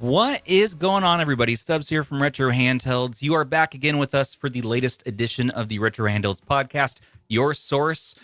What is going on, everybody? Stubbs here from Retro Handhelds. You are back again with us for the latest edition of the Retro Handhelds podcast, your source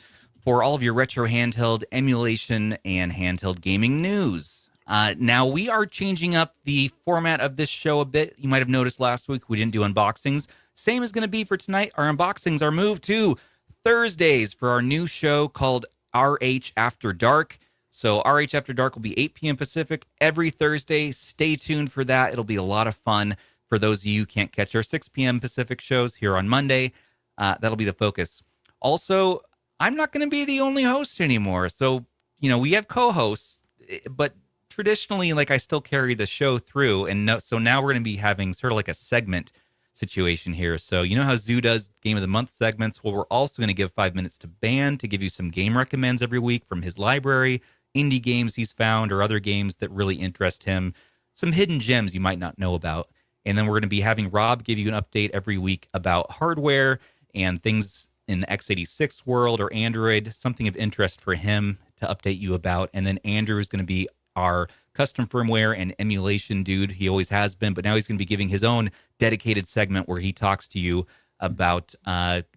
for all of your retro handheld emulation and handheld gaming news. Now, we are changing up the format of this show a bit. You might have noticed last week we didn't do unboxings. Same is going to be for tonight. Our unboxings are moved to Thursdays for our new show called RH After Dark. So RH After Dark will be 8 p.m. Pacific every Thursday. Stay tuned for that. It'll be a lot of fun. For those of you who can't catch our 6 p.m. Pacific shows here on Monday, that'll be the focus. Also, I'm not going to be the only host anymore. So, we have co-hosts, but traditionally, I still carry the show through. And so now we're going to be having sort of like a segment situation here. So you know how Zoo does Game of the Month segments? Well, we're also going to give 5 minutes to Ban to give you some game recommends every week from his library, indie games he's found, or other games that really interest him, some hidden gems you might not know about. And then we're going to be having Rob give you an update every week about hardware and things in the x86 world or Android, something of interest for him to update you about. And then Andrew is going to be our custom firmware and emulation dude. He always has been, but now he's going to be giving his own dedicated segment where he talks to you about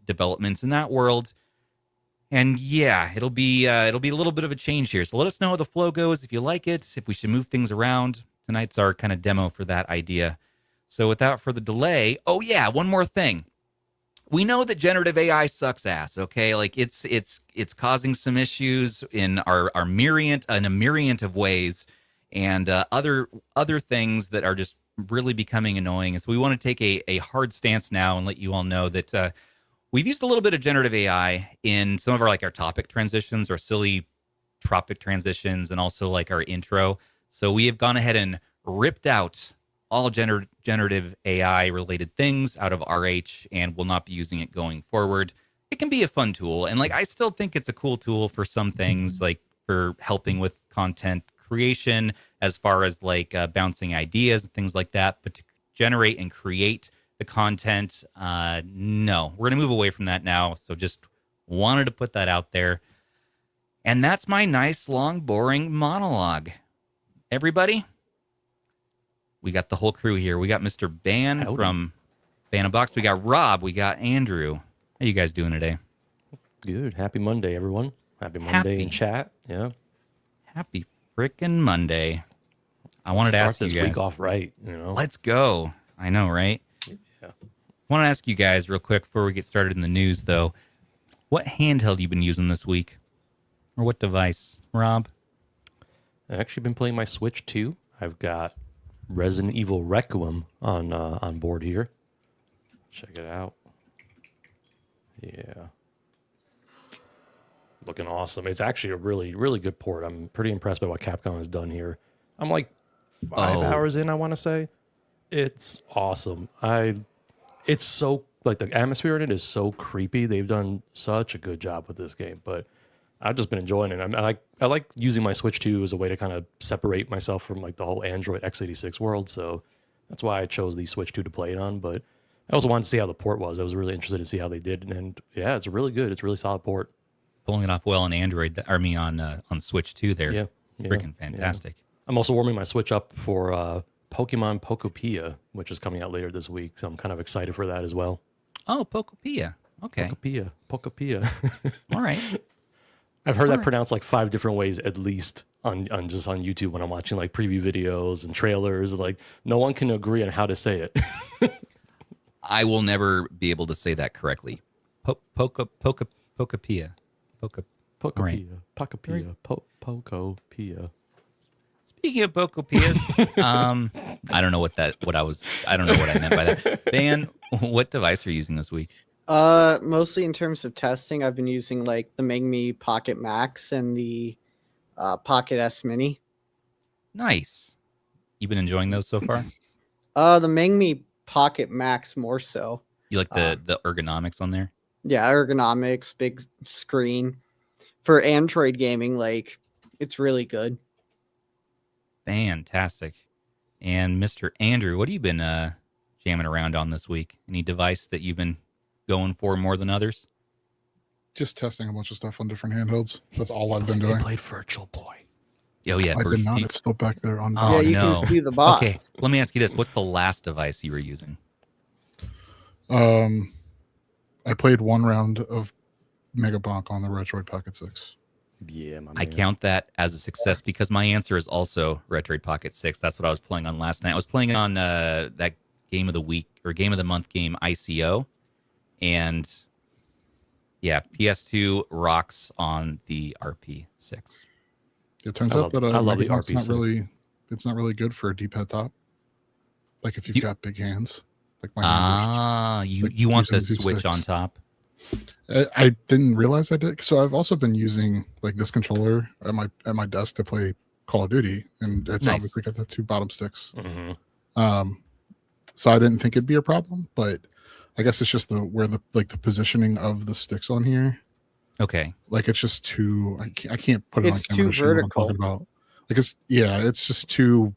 developments in that world. And yeah, it'll be a little bit of a change here. So let us know how the flow goes, if you like it, if we should move things around. Tonight's our kind of demo for that idea. So without further delay, oh yeah, one more thing. We know that generative AI sucks ass, okay? It's causing some issues in our Myrient, in a myriad of ways, and other things that are just really becoming annoying. And so we want to take a hard stance now and let you all know that we've used a little bit of generative AI in some of our our topic transitions, or silly topic transitions, and also our intro. So we have gone ahead and ripped out all generative AI related things out of RH and will not be using it going forward. It can be a fun tool, and I still think it's a cool tool for some things, like for helping with content creation, as far as bouncing ideas and things like that. But to generate and create the content, no, we're gonna move away from that now. So just wanted to put that out there. And that's my nice, long, boring monologue. Everybody, we got the whole crew here. We got Mr. Ban from Ban Unboxed. We got Rob. We got Andrew. How you guys doing today? Good. Happy Monday, everyone. Happy Monday in chat. Yeah. Happy frickin' Monday. I wanted to ask you guys. Start this week off right. Let's go. I know, right? Yeah. I want to ask you guys real quick before we get started in the news, though. What handheld you been using this week? Or what device? Rob? I've actually been playing my Switch 2. I've got Resident Evil Requiem on board here. Check it out. Yeah. Looking awesome. It's actually a really, really good port. I'm pretty impressed by what Capcom has done here. I'm 5 hours in, I want to say. It's awesome. It's so, the atmosphere in it is so creepy. They've done such a good job with this game, but I've just been enjoying it. I like using my Switch 2 as a way to kind of separate myself from the whole Android x86 world. So that's why I chose the Switch 2 to play it on. But I also wanted to see how the port was. I was really interested to see how they did. And yeah, it's really good. It's a really solid port. Pulling it off well on Android, on Switch 2 there. Yeah. Freaking fantastic. Yeah. I'm also warming my Switch up for Pokemon Pokopia, which is coming out later this week. So I'm kind of excited for that as well. Oh, Pokopia. Okay. Pokopia. All right. I've heard that pronounced 5 different ways at least on YouTube when I'm watching preview videos and trailers. No one can agree on how to say it. I will never be able to say that correctly. Pokopia. Pokopia. Speaking of Pokopias, I don't know what I meant by that. Dan, what device are you using this week? Mostly in terms of testing, I've been using the Mingme Pocket Max and the Pocket S Mini. Nice. You've been enjoying those so far? The Mingme Pocket Max more so. You like the ergonomics on there? Yeah, ergonomics, big screen. For Android gaming, it's really good. Fantastic. And Mr. Andrew, what have you been jamming around on this week? Any device that you've been going for more than others? Just testing a bunch of stuff on different handhelds. That's all I've been doing. I played Virtual Boy. Oh yeah, I Birch. did not. Do you- It's still back there on. Oh, yeah, you no. can see the box. Okay, let me ask you this: what's the last device you were using? I played one round of Mega Bonk on the Retroid Pocket 6. Yeah, my man. I count that as a success because my answer is also Retroid Pocket 6. That's what I was playing on last night. I was playing on that game of the week or game of the month game ICO, and yeah, PS2 rocks on the RP6. It turns I out love- that I love Mega the Bonk's not RP6. really. It's not really good for a D-pad top. Like if you've got big hands, like my hands. You want the using two Switch on sticks. top? I didn't realize I did. So I've also been using like this controller at my desk to play Call of Duty, and it's Nice. obviously got the two bottom sticks. Mm-hmm. So I didn't think it'd be a problem, but I guess it's just the positioning of the sticks on here. Okay. Like it's just too. I can't put it It's on camera too to show what I'm vertical. talking about. Like it's just too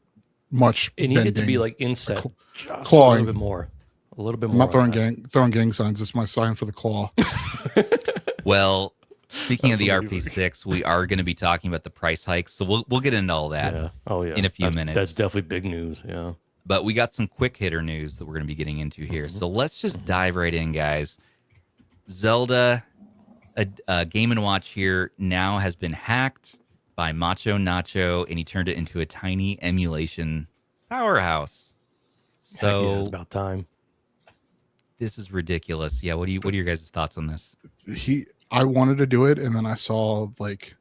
much. It needed to be bending. like inset just clawing. a little bit more. A little bit I'm more. not throwing on that. throwing gang signs. It's my sign for the claw. Well, speaking of the Absolutely. RP6, we are going to be talking about the price hikes, so we'll get into all that. Yeah. Oh yeah. in a few That's- minutes. That's definitely big news. Yeah. But we got some quick hitter news that we're going to be getting into here. So let's just dive right in, guys. Zelda, a Game & Watch here, now has been hacked by Macho Nacho, and he turned it into a tiny emulation powerhouse. Heck yeah, So it's about time. this is ridiculous. Yeah, what are your guys' thoughts on this? I wanted to do it, and then I saw like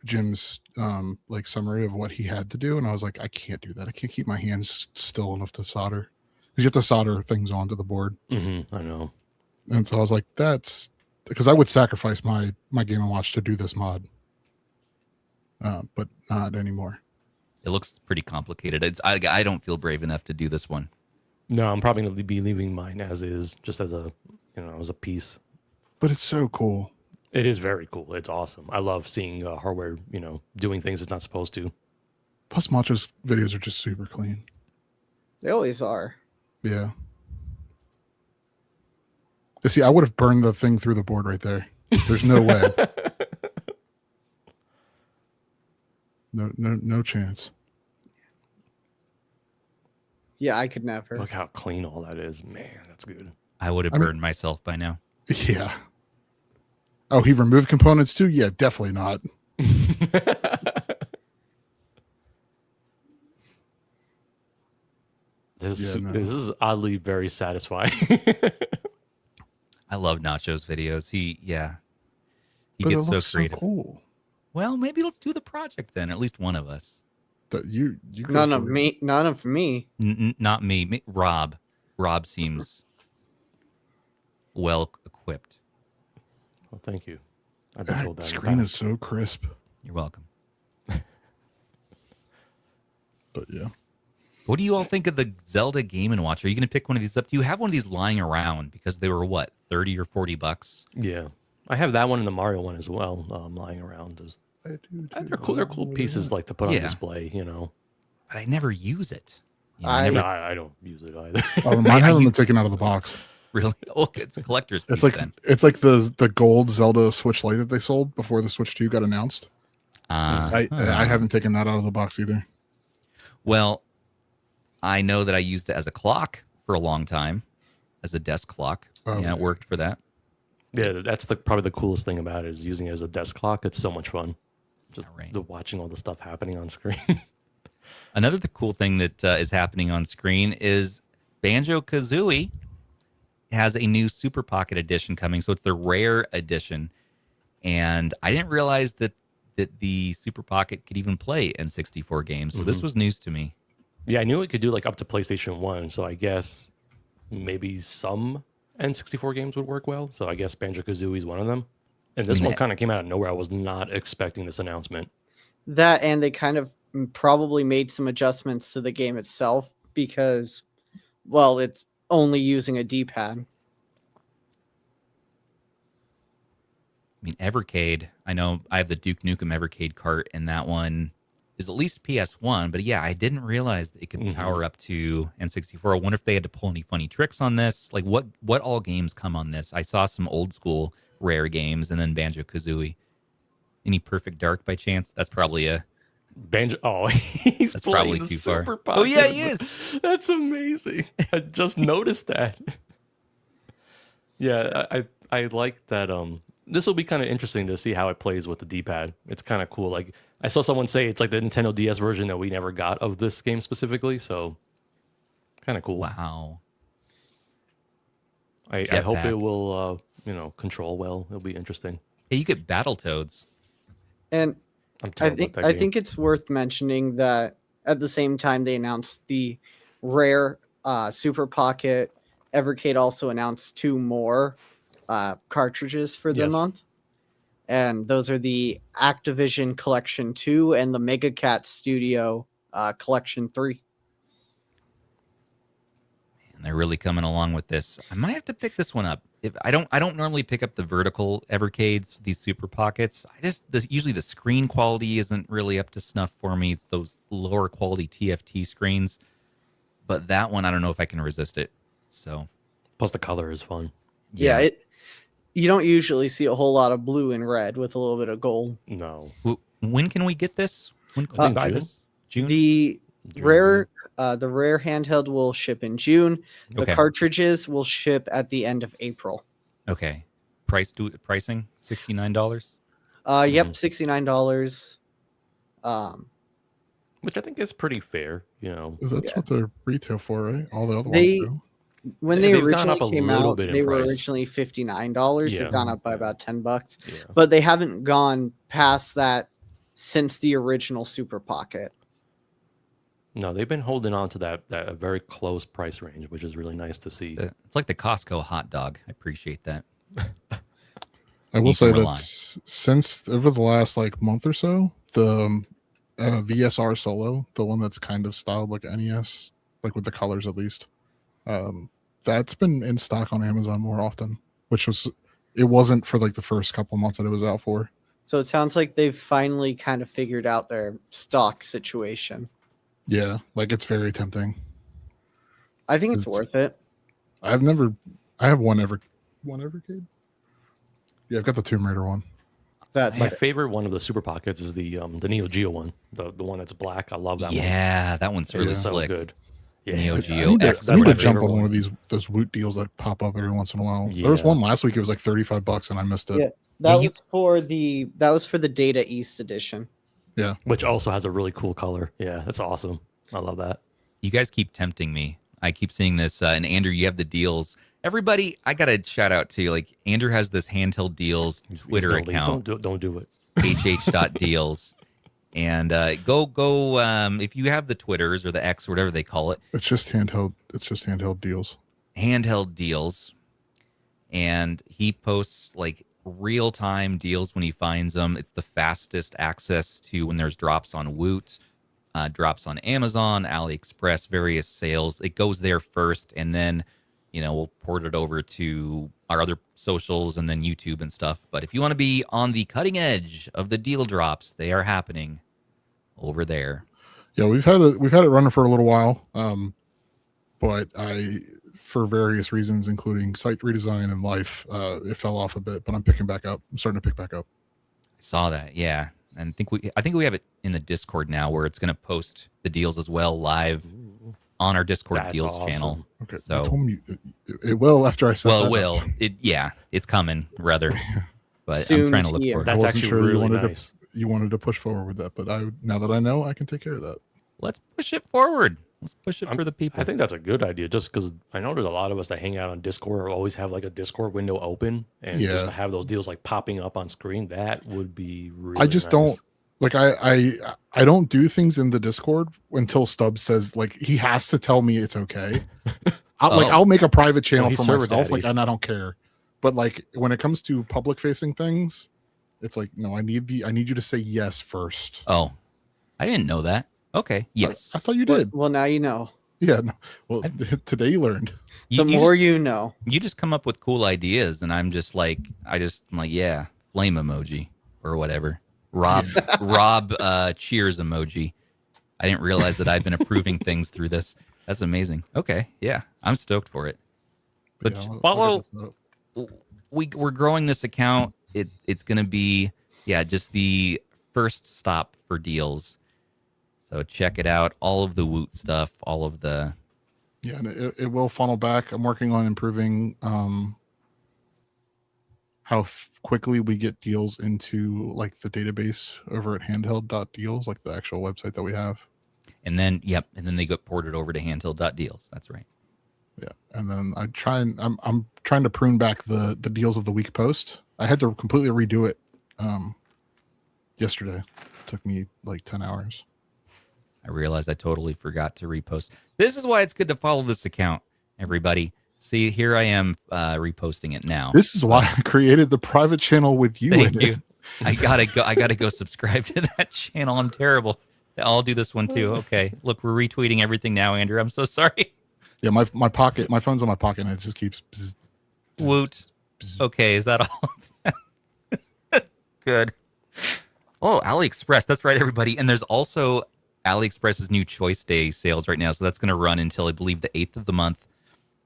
Jim's like summary of what he had to do, and I was like, I can't do that. I can't keep my hands still enough to solder, because you have to solder things onto the board. Mm-hmm. I know. And so I was like, that's because I would sacrifice my Game & Watch to do this mod, but not anymore. It looks pretty complicated. I don't feel brave enough to do this one. No, I'm probably gonna be leaving mine as is, just as a as a piece. But it's so cool. It is very cool. It's awesome. I love seeing hardware, doing things it's not supposed to. Plus, Macho's videos are just super clean. They always are. Yeah. You see, I would have burned the thing through the board right there. There's no way. No chance. Yeah, I could never. Look how clean all that is. Man, that's good. I would have burned myself by now. Yeah. Oh, he removed components too? Yeah, definitely not. This Yeah, no. this is oddly very satisfying. I love Nacho's videos. He But gets it so looks creative. so cool. Well, maybe let's do the project then. At least one of us. That you go None for of it. me. None of me. Not me. Rob. Rob seems well equipped. Well, thank you. I've been told That that. in the screen past. is so crisp. You're welcome. But yeah. What do you all think of the Zelda Game & Watch? Are you going to pick one of these up? Do you have one of these lying around? Because they were, what, 30 or 40 bucks? Yeah, I have that one and the Mario one as well, lying around. They're cool. They're cool pieces, like to put on Yeah. display. But I never use it. You know, I- never No, I don't use it either. Oh, mine haven't been taken out of the box. really. Oh, it's a collector's piece It's like then. the gold Zelda Switch Lite that they sold before the Switch 2 got announced. I haven't taken that out of the box either. Well, I know that I used it as a clock for a long time, as a desk clock. Oh, Yeah, it worked for that. Yeah, that's probably the coolest thing about it is using it as a desk clock. It's so much fun. Just All right. watching all the stuff happening on screen. Another cool thing that is happening on screen is Banjo-Kazooie has a new Super Pocket Edition coming. So it's the rare edition. And I didn't realize that the Super Pocket could even play N64 games. So this was news to me. Yeah, I knew it could do like up to PlayStation 1. So I guess maybe some N64 games would work well. So I guess Banjo-Kazooie is one of them. And this one kind of came out of nowhere. I was not expecting this announcement. That and they kind of probably made some adjustments to the game itself because, well, it's only using a D-pad. I mean, Evercade, I know I have the Duke Nukem Evercade cart, and that one is at least PS1. But yeah, I didn't realize that it could power up to N64. I wonder if they had to pull any funny tricks on this. Like, what all games come on this? I saw some old school rare games, and then Banjo-Kazooie. Any Perfect Dark by chance? That's probably a Banjo. Oh, he's That's playing probably the too far. Super Oh, yeah, Pocket. he is. That's amazing. I just noticed that. Yeah, I like that. This will be kind of interesting to see how it plays with the D-pad. It's kind of cool. Like I saw someone say it's like the Nintendo DS version that we never got of this game specifically. So kind of cool. Wow. I hope Jetpack. it will, control well. It'll be interesting. Hey, you get Battletoads. And I'm I terrible think at that I game. think it's worth mentioning that at the same time they announced the rare Super Pocket, Evercade also announced 2 more cartridges for the Yes. month, and those are the Activision Collection 2 and the Mega Cat Studio Collection 3. And they're really coming along with this. I might have to pick this one up. If I don't normally pick up the vertical Evercades, these Super Pockets. Usually the screen quality isn't really up to snuff for me. It's those lower quality TFT screens. But that one, I don't know if I can resist it. So Plus the color is fun. Yeah, you don't usually see a whole lot of blue and red with a little bit of gold. No. When can we get this? When can I we think buy June. this? June. The June. rare handheld will ship in June. The Okay. cartridges will ship at the end of April. Okay. Pricing $69. Yep, Mhm. $69. Which I think is pretty fair, you know. That's Yeah. what they're retail for, right? All the other They- ones do. When they They've gone originally up a came little out, bit in they were price. originally $59. Yeah. They've gone up by about $10, Yeah. but they haven't gone past that since the original Super Pocket. No, they've been holding on to that very close price range, which is really nice to see. It's like the Costco hot dog. I appreciate that. I will You say can that rely. since over the last month or so, the VSR Solo, the one that's kind of styled like NES, like with the colors at least, that's been in stock on Amazon more often, it wasn't for like the first couple months that it was out for. So it sounds like they've finally kind of figured out their stock situation. Yeah, like it's very tempting. I think it's worth it. I have one Evercade. Yeah, I've got the Tomb Raider one. That's My favorite one of the Super Pockets is the Neo Geo one, the one that's black. I love that one. Yeah, that one's really It's so slick. good. Yeah, Neo I- Geo I need to, X, I need to whatever. jump on one. one of those Woot deals that pop up every once in a while. There was Yeah. one last week. It was like $35, and I missed it. Yeah. That was for the Data East edition. Which also has a really cool color. Yeah, that's awesome. I love that. You guys keep tempting me. I keep seeing this, and Andrew, you have the deals. Everybody, I gotta shout out to you. Like Andrew has this Handheld Deals He's Twitter gonna leave. account, Don't do it. hh.deals, and go. If you have the Twitters or the X or whatever they call it, It's just handheld. It's just handheld deals. Handheld Deals, and he posts like real time deals when he finds them. It's the fastest access to when there's drops on Woot. Drops on Amazon, AliExpress, various sales. It goes there first, and then, we'll port it over to our other socials and then YouTube and stuff. But if you want to be on the cutting edge of the deal drops, they are happening over there. Yeah, we've had it running for a little while, but for various reasons, including site redesign and life, it fell off a bit. But I'm picking back up. I'm starting to pick back up. I saw that, yeah. And I think we have it in the Discord now, where it's going to post the deals as well live on our Discord That's deals awesome. Okay, channel. you So, told me it will after I said well, that. it will. It's coming rather. But Soon I'm trying to look here. for it. That's wasn't actually sure you really wanted to- nice. You wanted to push forward with that, but now that I know, I can take care of that. Let's push it forward. Let's push it for the people. I think that's a good idea, just because I know there's a lot of us that hang out on Discord or always have like a Discord window open, and just Yeah. to have those deals like popping up on screen, that would be really I just nice. don't like I don't do things in the Discord until Stubbs says he has to tell me it's okay. I'll make a private channel he's for server myself, daddy. and I don't care. But when it comes to public facing things, it's no, I need you to say yes first. Oh, I didn't know that. Okay. Yes. I thought you did. Well, now you know. Yeah. No. Well, today you learned. You, The you more just, you know. you just come up with cool ideas, and I'm just like, yeah, flame emoji or whatever. Rob cheers emoji. I didn't realize that I've been approving things through this. That's amazing. Okay. Yeah. I'm stoked for it. But Yeah, I'll follow. get this up. We're growing this account. It's going to be just the first stop for deals. So check it out. All of the Woot stuff, all of the... Yeah, and it will funnel back. I'm working on improving how quickly we get deals into like the database over at handheld.deals, like the actual website that we have. And then, and then they get ported over to handheld.deals. That's right. Yeah, and then I'm trying to prune back the deals of the week post. I had to completely redo it yesterday. It took me like 10 hours. I realized I totally forgot to repost. This is why it's good to follow this account, everybody. See, here I am reposting it now. This is why I created the private channel with you in it. I gotta go subscribe to that channel. I'm terrible. I'll do this one too. Okay. Look, we're retweeting everything now, Andrew. I'm so sorry. Yeah, my phone's in my pocket and it just keeps Woot. Okay, is that all? Good. Oh, AliExpress. That's right, everybody. And there's also AliExpress's new Choice Day sales right now. So that's going to run until, I believe, the 8th of the month.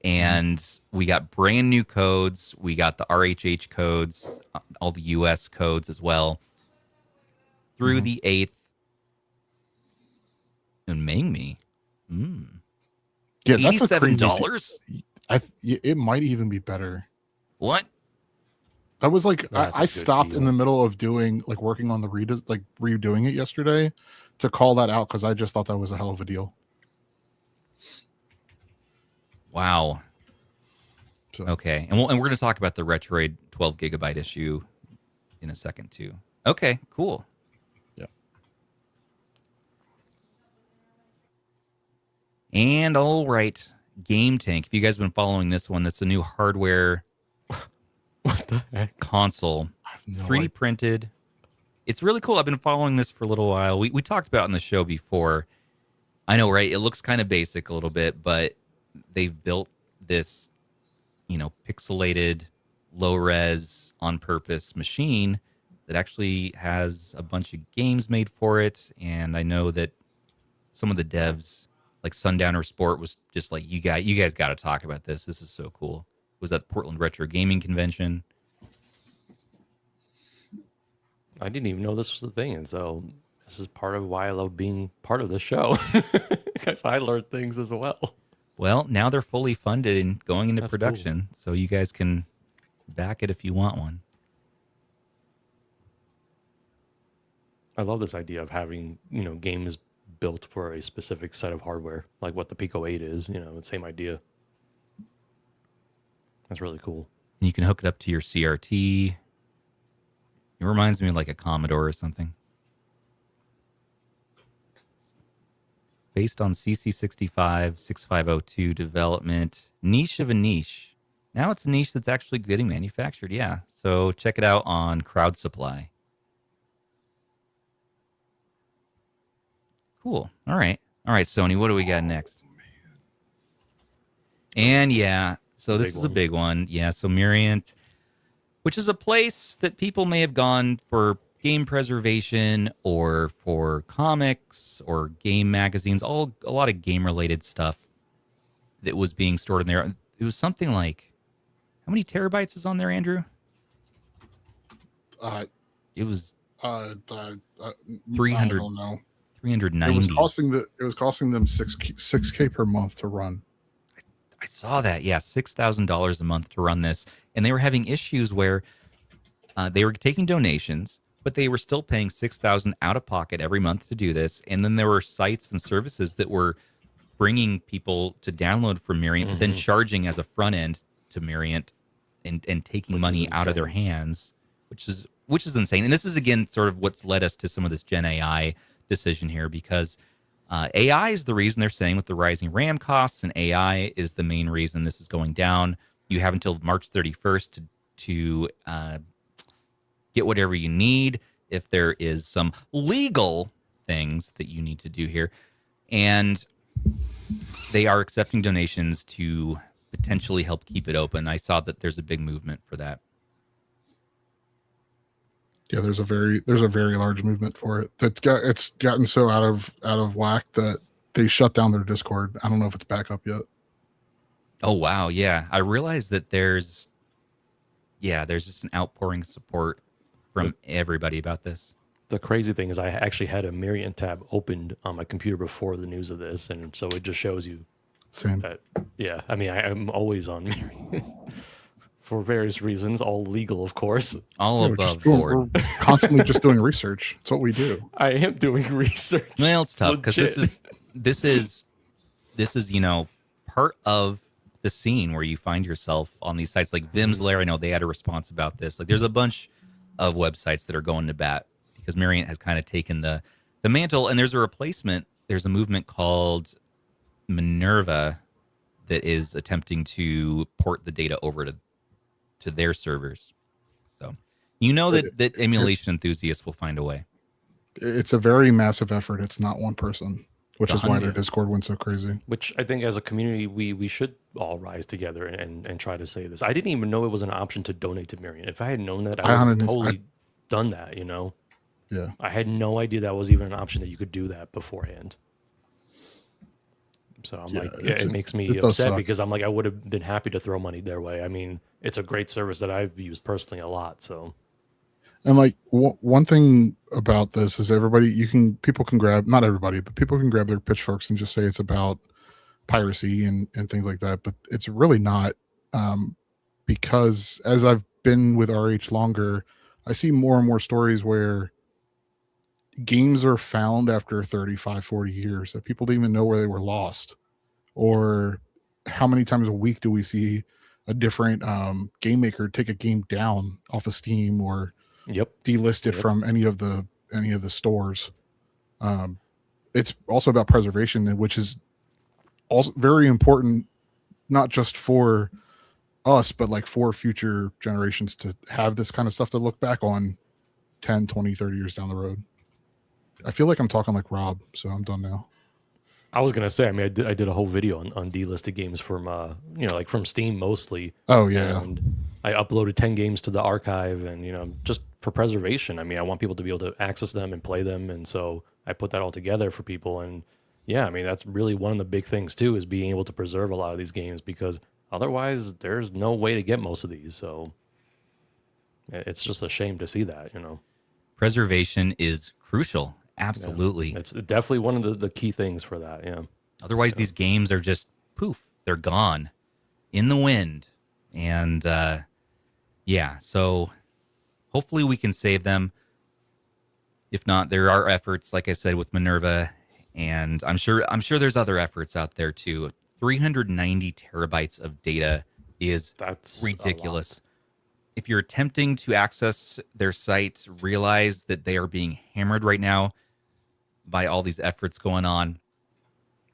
And we got brand new codes. We got the RHH codes, all the US codes as well. Through the 8th. And Mingme. Yeah, that's $87? It might even be better. What? I was like, That's a I good stopped deal. in the middle of working on the redoing it yesterday to call that out because I just thought that was a hell of a deal. Wow. So. Okay, and we're going to talk about the Retroid 12 gigabyte issue in a second too. Okay, cool. Yeah. And all right, GameTank. If you guys have been following this one, that's a new hardware What the heck? console. It's 3D printed. It's really cool. I've been following this for a little while. We talked about it on the show before. I know, right? It looks kind of basic a little bit, but they've built this, pixelated, low-res, on-purpose machine that actually has a bunch of games made for it. And I know that some of the devs, like Sundowner Sport, was just like, you guys got to talk about this. This is so cool. It was at the Portland Retro Gaming Convention. I didn't even know this was the thing, and so this is part of why I love being part of the show, because I learned things as well. Well, now they're fully funded and going into That's production, so you guys can back it if you want one. I love this idea of having, games built for a specific set of hardware, like what the Pico 8 is, same idea. That's really cool. And you can hook it up to your CRT. It reminds me of like a Commodore or something. Based on CC65 6502 development. Niche of a niche. Now it's a niche that's actually getting manufactured. Yeah. So check it out on Crowd Supply. Cool. All right, Sony, what do we got next? And yeah, so this is a big one. Yeah, so Myrient, which is a place that people may have gone for game preservation or for comics or game magazines, a lot of game-related stuff that was being stored in there. It was something like, how many terabytes is on there, Andrew? It was 300. I don't know. 390. It was costing them $6K per month to run. I saw that. Yeah, $6,000 a month to run this, and they were having issues where they were taking donations, but they were still paying $6,000 out of pocket every month to do this. And then there were sites and services that were bringing people to download from Myrient, but then charging as a front end to Myrient and taking money out of their hands, which is insane. And this is again sort of what's led us to some of this Gen AI decision here, because AI is the reason they're saying with the rising RAM costs, and AI is the main reason this is going down. You have until March 31st to get whatever you need if there is some legal things that you need to do here. And they are accepting donations to potentially help keep it open. I saw that there's a big movement for that. Yeah, there's a very large movement for it. It's gotten so out of whack that they shut down their Discord. I don't know if it's back up yet. Oh wow, yeah. I realized that there's just an outpouring of support from everybody about this. the crazy thing is I actually had a Myrient tab opened on my computer before the news of this, and so it just shows you Same. that. Yeah, I mean, I'm always on Myrient for various reasons, all legal, of course. All Yeah, above we're board. constantly just doing research. It's what we do. I am doing research. Well, it's tough because Legit. this is part of the scene where you find yourself on these sites like Vim's Lair. I know they had a response about this. Like, there's a bunch of websites that are going to bat because Myrient has kind of taken the mantle, and there's a replacement. There's a movement called Minerva that is attempting to port the data over to their servers. So that emulation enthusiasts will find a way. It's a very massive effort. It's not one person, which is why their 100. Discord went so crazy. Which I think as a community, we should all rise together and try to say this. I didn't even know it was an option to donate to Myrient. If I had known that, I would have totally done that, Yeah. I had no idea that was even an option that you could do that beforehand. So I'm it makes me upset because I'm like, I would have been happy to throw money their way. I mean, it's a great service that I've used personally a lot. So, and like one thing about this is people can grab, not everybody, but people can grab their pitchforks and just say it's about piracy and things like that. But it's really not, because as I've been with RH longer, I see more and more stories where games are found after 35, 40 years that people didn't even know where they were lost. Or how many times a week do we see a different game maker take a game down off of Steam or delist it from any of the stores? It's also about preservation, which is also very important, not just for us, but like for future generations to have this kind of stuff to look back on 10, 20, 30 years down the road. I feel like I'm talking like Rob, so I'm done now. I was gonna say, I mean, I did a whole video on delisted games from like from Steam mostly. Oh yeah. And I uploaded 10 games to the archive, and just for preservation. I mean, I want people to be able to access them and play them, and so I put that all together for people. And yeah, I mean, that's really one of the big things too, is being able to preserve a lot of these games, because otherwise there's no way to get most of these. So it's just a shame to see that, Preservation is crucial. Absolutely. Yeah. It's definitely one of the key things for that. Yeah. Otherwise, these games are just poof, they're gone in the wind. And so hopefully we can save them. If not, there are efforts, like I said, with Minerva, and I'm sure there's other efforts out there too. 390 terabytes of data that's ridiculous. If you're attempting to access their site, realize that they are being hammered right now by all these efforts going on.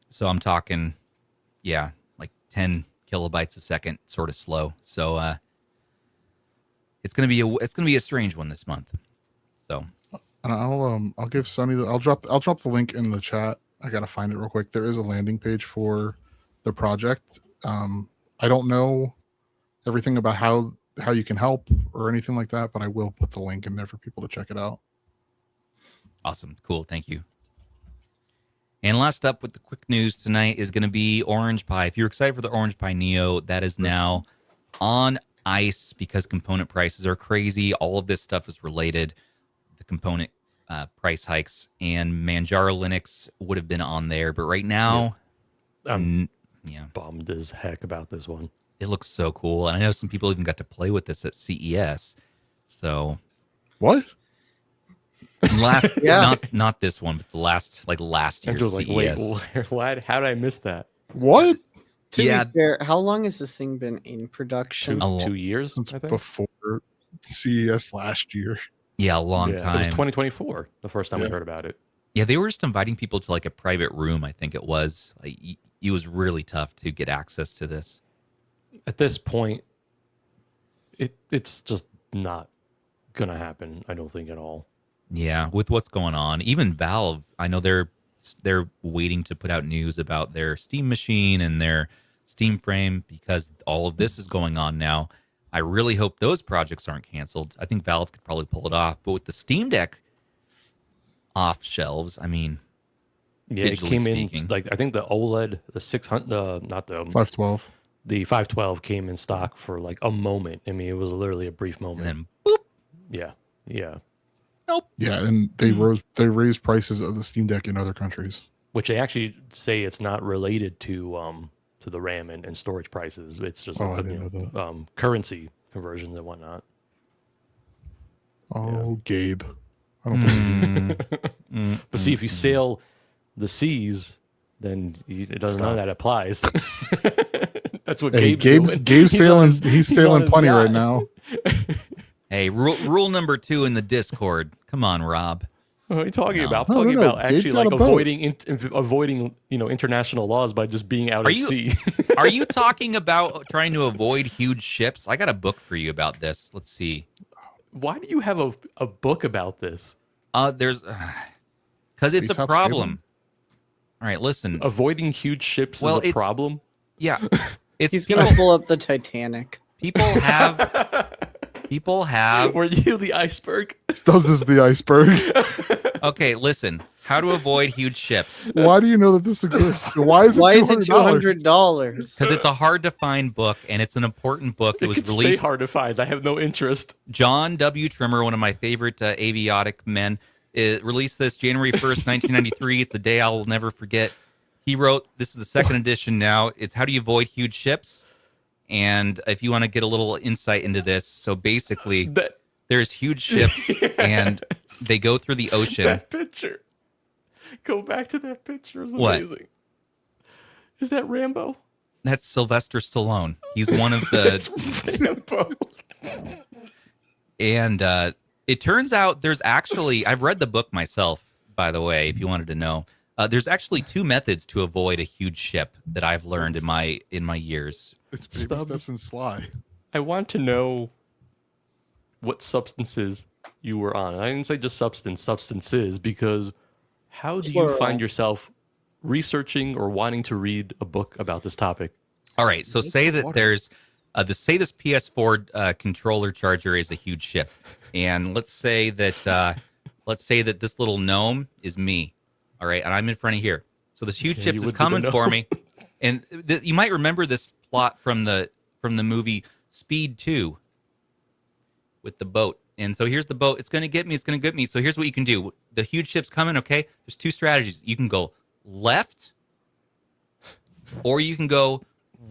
So I'm talking, like 10 kilobytes a second, sort of slow. So it's gonna be a strange one this month. So, and I'll give Sonny I'll drop the link in the chat. I gotta find it real quick. There is a landing page for the project. I don't know everything about how you can help or anything like that, but I will put the link in there for people to check it out. Awesome. Cool. Thank you. And last up with the quick news tonight is going to be OrangePi. If you're excited for the OrangePi Neo, that is now on ice because component prices are crazy. All of this stuff is related. The component price hikes, and Manjaro Linux would have been on there, but right now, I'm bummed as heck about this one. It looks so cool, and I know some people even got to play with this at CES. So, what? Not this one, but the last year's like, CES. Wait, what? How did I miss that? What? To be fair, how long has this thing been in production? 2 years? Since before CES last year. Yeah, a long time. It was 2024 the first time I heard about it. Yeah, they were just inviting people to like a private room, I think it was. Like, it was really tough to get access to this. At this point, it's just not going to happen, I don't think, at all. Yeah, with what's going on. Even Valve, I know they're waiting to put out news about their Steam machine and their Steam frame because all of this is going on now. I really hope those projects aren't canceled. I think Valve could probably pull it off. But with the Steam Deck off shelves, I mean, it came in, like, I think the OLED, the 600, not the 512. The 512 came in stock for like a moment. I mean, it was literally a brief moment. And then, boop. Yeah. Nope. Yeah, and they raised prices of the Steam Deck in other countries. Which they actually say it's not related to the RAM and storage prices. It's just I didn't know that. currency conversions and whatnot. Oh, Gabe. I don't believe you. But see, if you sail the seas, then it doesn't know that applies. That's what Hey, Gabe's Gabe's sailing. He's on sailing his plenty yacht. right now. Hey, rule number 2 in the Discord. Come on, Rob. What are you talking about? No, I'm talking no, about Gabe's actually got like a boat. avoiding international laws by just being out Are at you- sea. Are you talking about trying to avoid huge ships? I got a book for you about this. Let's see. Why do you have a book about this? There's because it's a Aesop's problem. All right, listen. Avoiding huge ships Well, is a it's- problem. Yeah, it's He's gonna pull up the Titanic. people have Were you the iceberg? Stubbs is the iceberg. Okay, listen. How to avoid huge ships? Why do you know that this exists? Why is it Why is it $200? $200? Because it's a hard to find book and it's an important book. It It was could stay released. hard to find. I have no interest. John W. Trimmer, one of my favorite aviotic men, released this January 1st, 1993. It's a day I'll never forget. He wrote, this is the second edition now. It's How Do You Avoid Huge Ships? And if you want to get a little insight into this, so basically, there's huge ships and they go through the ocean. That picture. Go back to that picture. It's What? amazing. Is that Rambo? That's Sylvester Stallone. He's one of the... It's Rambo. And it turns out there's actually, I've read the book myself, by the way, if you wanted to know. There's actually 2 methods to avoid a huge ship that I've learned in my years. It's baby Stubbs. steps and Sly. I want to know what substances you were on. I didn't say just substances, because how do you Plural. find yourself researching or wanting to read a book about this topic? All right, so What's say the that water? there's say this PS4 controller charger is a huge ship, and let's say that this little gnome is me. All right, and I'm in front of here. So this huge Yeah, ship you is would be the coming for gnome. me, and you might remember this plot from the movie Speed 2 with the boat. And so here's the boat. It's going to get me. It's going to get me. So here's what you can do. The huge ship's coming, okay? There's 2 strategies. You can go left or you can go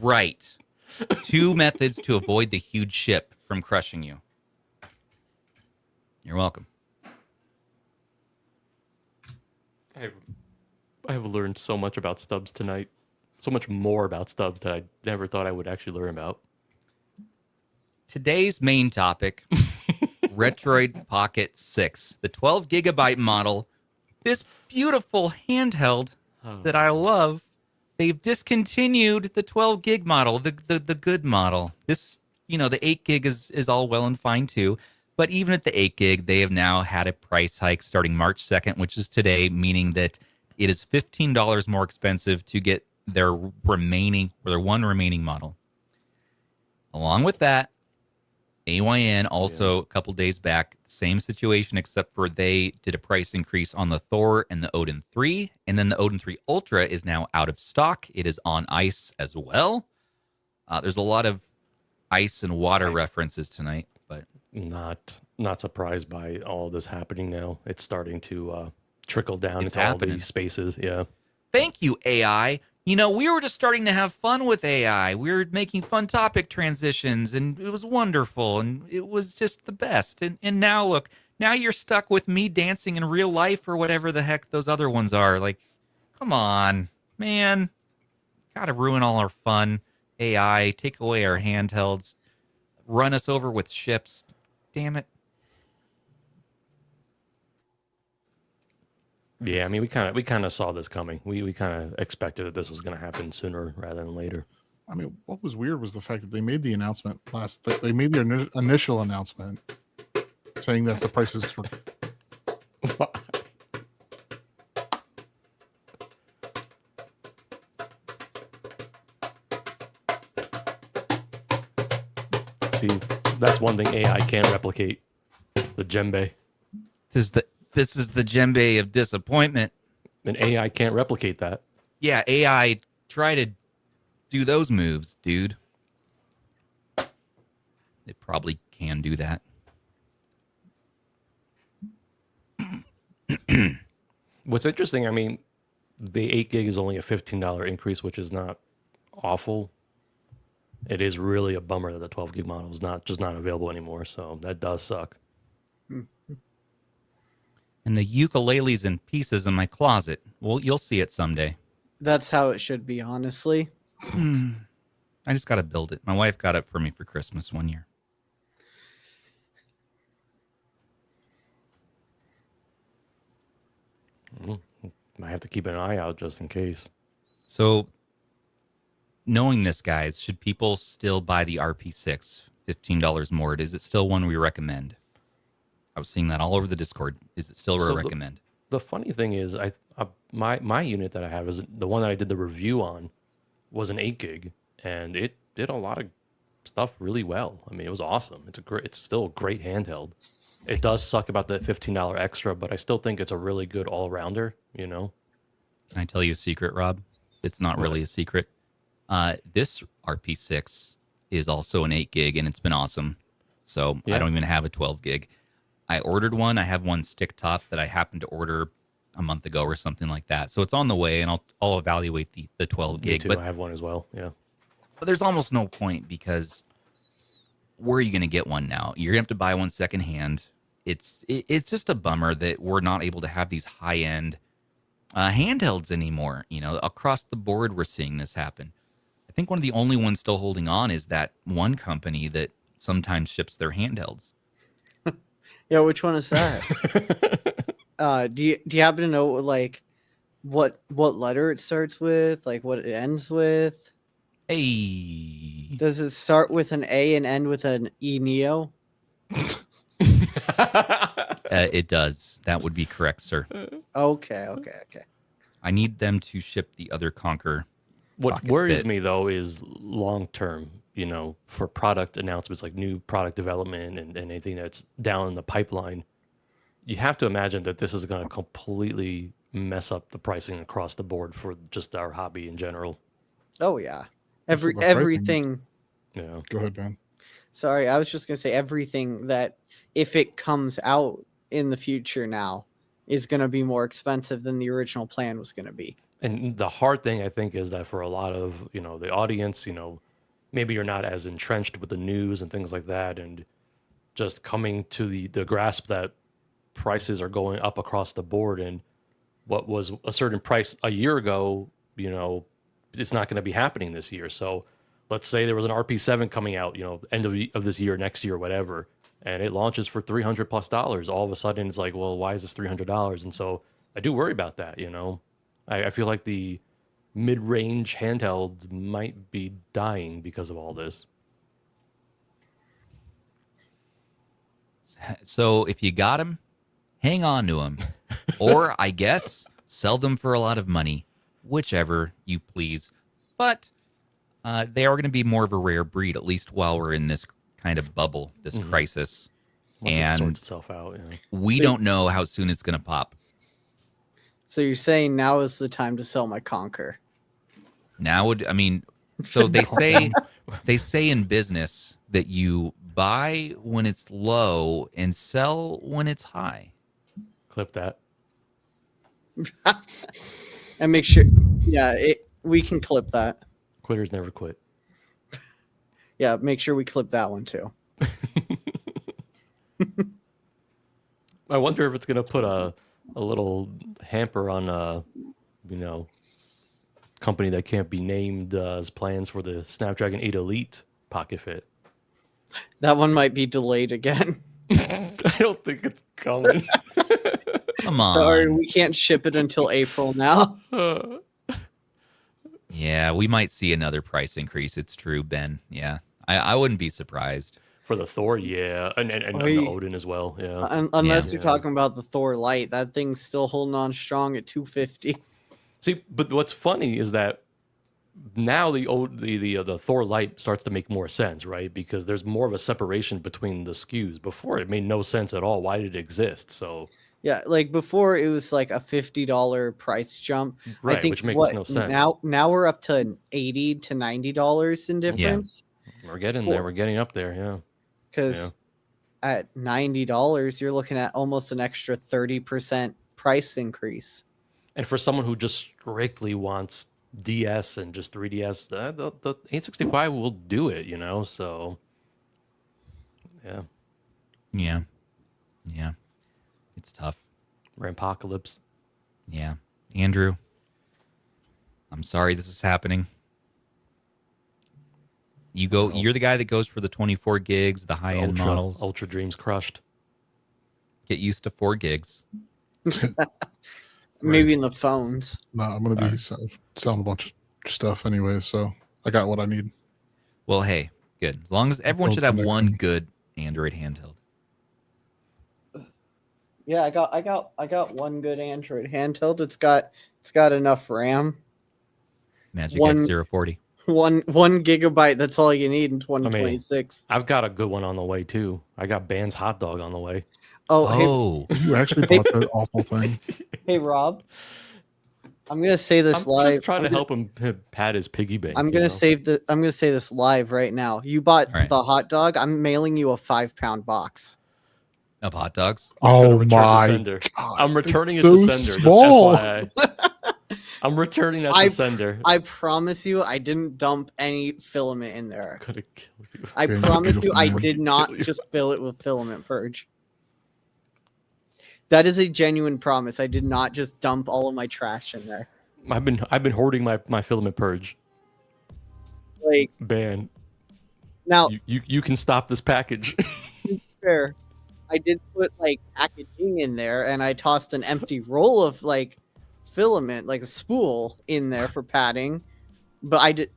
right. 2 methods to avoid the huge ship from crushing you. You're welcome. I have learned so much about Stubbs tonight. So much more about Stubbs that I never thought I would actually learn about. Today's main topic, Retroid Pocket 6, the 12 gigabyte model. This beautiful handheld that I love. They've discontinued the 12 gig model, the good model. This, the 8 gig is all well and fine too. But even at the 8 gig, they have now had a price hike starting March 2nd, which is today, meaning that it is $15 more expensive to get their one remaining model. Along with that, AYN also a couple days back, same situation, except for they did a price increase on the Thor and the Odin 3, and then the Odin 3 Ultra is now out of stock. It is on ice as well. There's a lot of ice and water references tonight, but Not surprised by all this happening now. It's starting to trickle down It's into all happening. these spaces. Yeah. thank you, AI. We were just starting to have fun with AI. We were making fun topic transitions, and it was wonderful, and it was just the best. And now, look, now you're stuck with me dancing in real life or whatever the heck those other ones are. Like, come on, man. Gotta ruin all our fun. AI, take away our handhelds, run us over with ships. Damn it. Yeah, I mean, we kind of saw this coming. We kind of expected that this was going to happen sooner rather than later. I mean, what was weird was the fact that they made the announcement they made the initial announcement saying that the prices were See, that's one thing AI can't replicate. The djembe. This is the djembe of disappointment. And AI can't replicate that. Yeah, AI, try to do those moves, dude. It probably can do that. What's interesting, I mean, the 8 gig is only a $15 increase, which is not awful. It is really a bummer that the 12 gig model is not available anymore. So that does suck. And the ukulele's in pieces in my closet. Well, you'll see it someday. That's how it should be, honestly. I just got to build it. My wife got it for me for Christmas one year. I have to keep an eye out just in case. So, knowing this, guys, should people still buy the RP6, $15 more? Is it still one we recommend? I was seeing that all over the Discord. Is it still a recommend? The funny thing is, my unit that I have is the one that I did the review on was an 8 gig, and it did a lot of stuff really well. I mean, it was awesome. It's still a great handheld. It does suck about the $15 extra, but I still think it's a really good all-rounder, you know? Can I tell you a secret, Rob? It's not really a secret. This RP6 is also an 8 gig, and it's been awesome. So I don't even have a 12 gig. I ordered one. I have one stick top that I happened to order a month ago or something like that. So it's on the way, and I'll evaluate the 12 gig. Me too. But I have one as well, yeah. But there's almost no point because where are you going to get one now? You're going to have to buy one secondhand. It's just a bummer that we're not able to have these high-end handhelds anymore. You know, across the board, we're seeing this happen. I think one of the only ones still holding on is that one company that sometimes ships their handhelds. Yeah, which one is that? Do you happen to know like what letter it starts with, like what it ends with? Hey, Does it start with an A and end with an E Neo? it does. That would be correct, sir. Okay. I need them to ship the other Conquer. What worries me, though, is long-term, you know, for product announcements, like new product development and anything that's down in the pipeline. You have to imagine that this is going to completely mess up the pricing across the board for just our hobby in general. Oh yeah. So the pricing Everything. Yeah. Go ahead, Ben. Sorry, I was just gonna say everything that if it comes out in the future now is gonna be more expensive than the original plan was gonna be. And the hard thing, I think, is that for a lot of, you know, the audience, you know, maybe you're not as entrenched with the news and things like that, and just coming to the grasp that prices are going up across the board, and what was a certain price a year ago, you know, it's not going to be happening this year. So let's say there was an RP7 coming out, you know, end of this year, next year, whatever, and it launches for $300+. All of a sudden, it's like, well, why is this $300? And so I do worry about that, you know. I feel like the mid-range handheld might be dying because of all this. So if you got them, hang on to them. Or, I guess, sell them for a lot of money. Whichever you please. But they are going to be more of a rare breed, at least while we're in this kind of bubble, this crisis. Once it and sorts itself out, yeah. we don't know how soon it's going to pop. So you're saying now is the time to sell my Conquer? Now would, I mean, so they say in business that you buy when it's low and sell when it's high. Clip that. And make sure, we can clip that. Quitters never quit. Yeah, make sure we clip that one too. I wonder if it's going to put a little hamper on you know, company that can't be named as plans for the Snapdragon 8 Elite Pocket Fit. That one might be delayed again. I don't think it's coming. Come on. Sorry, we can't ship it until April now. Yeah, we might see another price increase. It's true, Ben. Yeah, I wouldn't be surprised. For the Thor, yeah, and the Odin as well, yeah. Unless you're talking about the Thor Lite, that thing's still holding on strong at $250. See, but what's funny is that now the Thor Lite starts to make more sense, right? Because there's more of a separation between the SKUs. Before, it made no sense at all. Why did it exist? So Yeah, like before it was like a $50 price jump. right, I think which makes no sense. Now we're up to $80 to $90 in difference. We're getting there. We're getting up there, yeah. Because at $90, you're looking at almost an extra 30% price increase. And for someone who just strictly wants DS and just 3DS, the 865 will do it, you know? So, yeah. Yeah. Yeah. It's tough. Rampocalypse. Yeah. Andrew, I'm sorry this is happening. You're the guy that goes for the 24 gigs, the high-end models. Ultra Dreams crushed. Get used to 4 gigs. Maybe in the phones. No, I'm gonna be selling a bunch of stuff anyway, so I got what I need. Well, hey, good. As long as everyone should have Next one thing. good Android handheld. Yeah, I got one good Android handheld. It's got enough RAM. Magic One- X040. One gigabyte. That's all you need in 2026. I've got a good one on the way too. I got Band's Hot Dog on the way. Oh, You actually bought that awful thing. Hey Rob, I'm gonna say this I'm live. just trying to help him pad his piggy bank. I'm you gonna know? I'm gonna say this live right now. You bought All right. the hot dog. I'm mailing you a 5-pound box. of hot dogs. Oh Return the my sender. god! I'm returning it it's to so sender. small. Just FYI. I'm returning that to sender. I promise you, I didn't dump any filament in there. Could have killed you. I Okay, promise you, beautiful I man. did not just fill it with filament purge. That is a genuine promise. I did not just dump all of my trash in there. I've been hoarding my filament purge. Like Ban. now, You can stop this package. fair. I did put like packaging in there, and I tossed an empty roll of like filament, like a spool, in there for padding. But I did.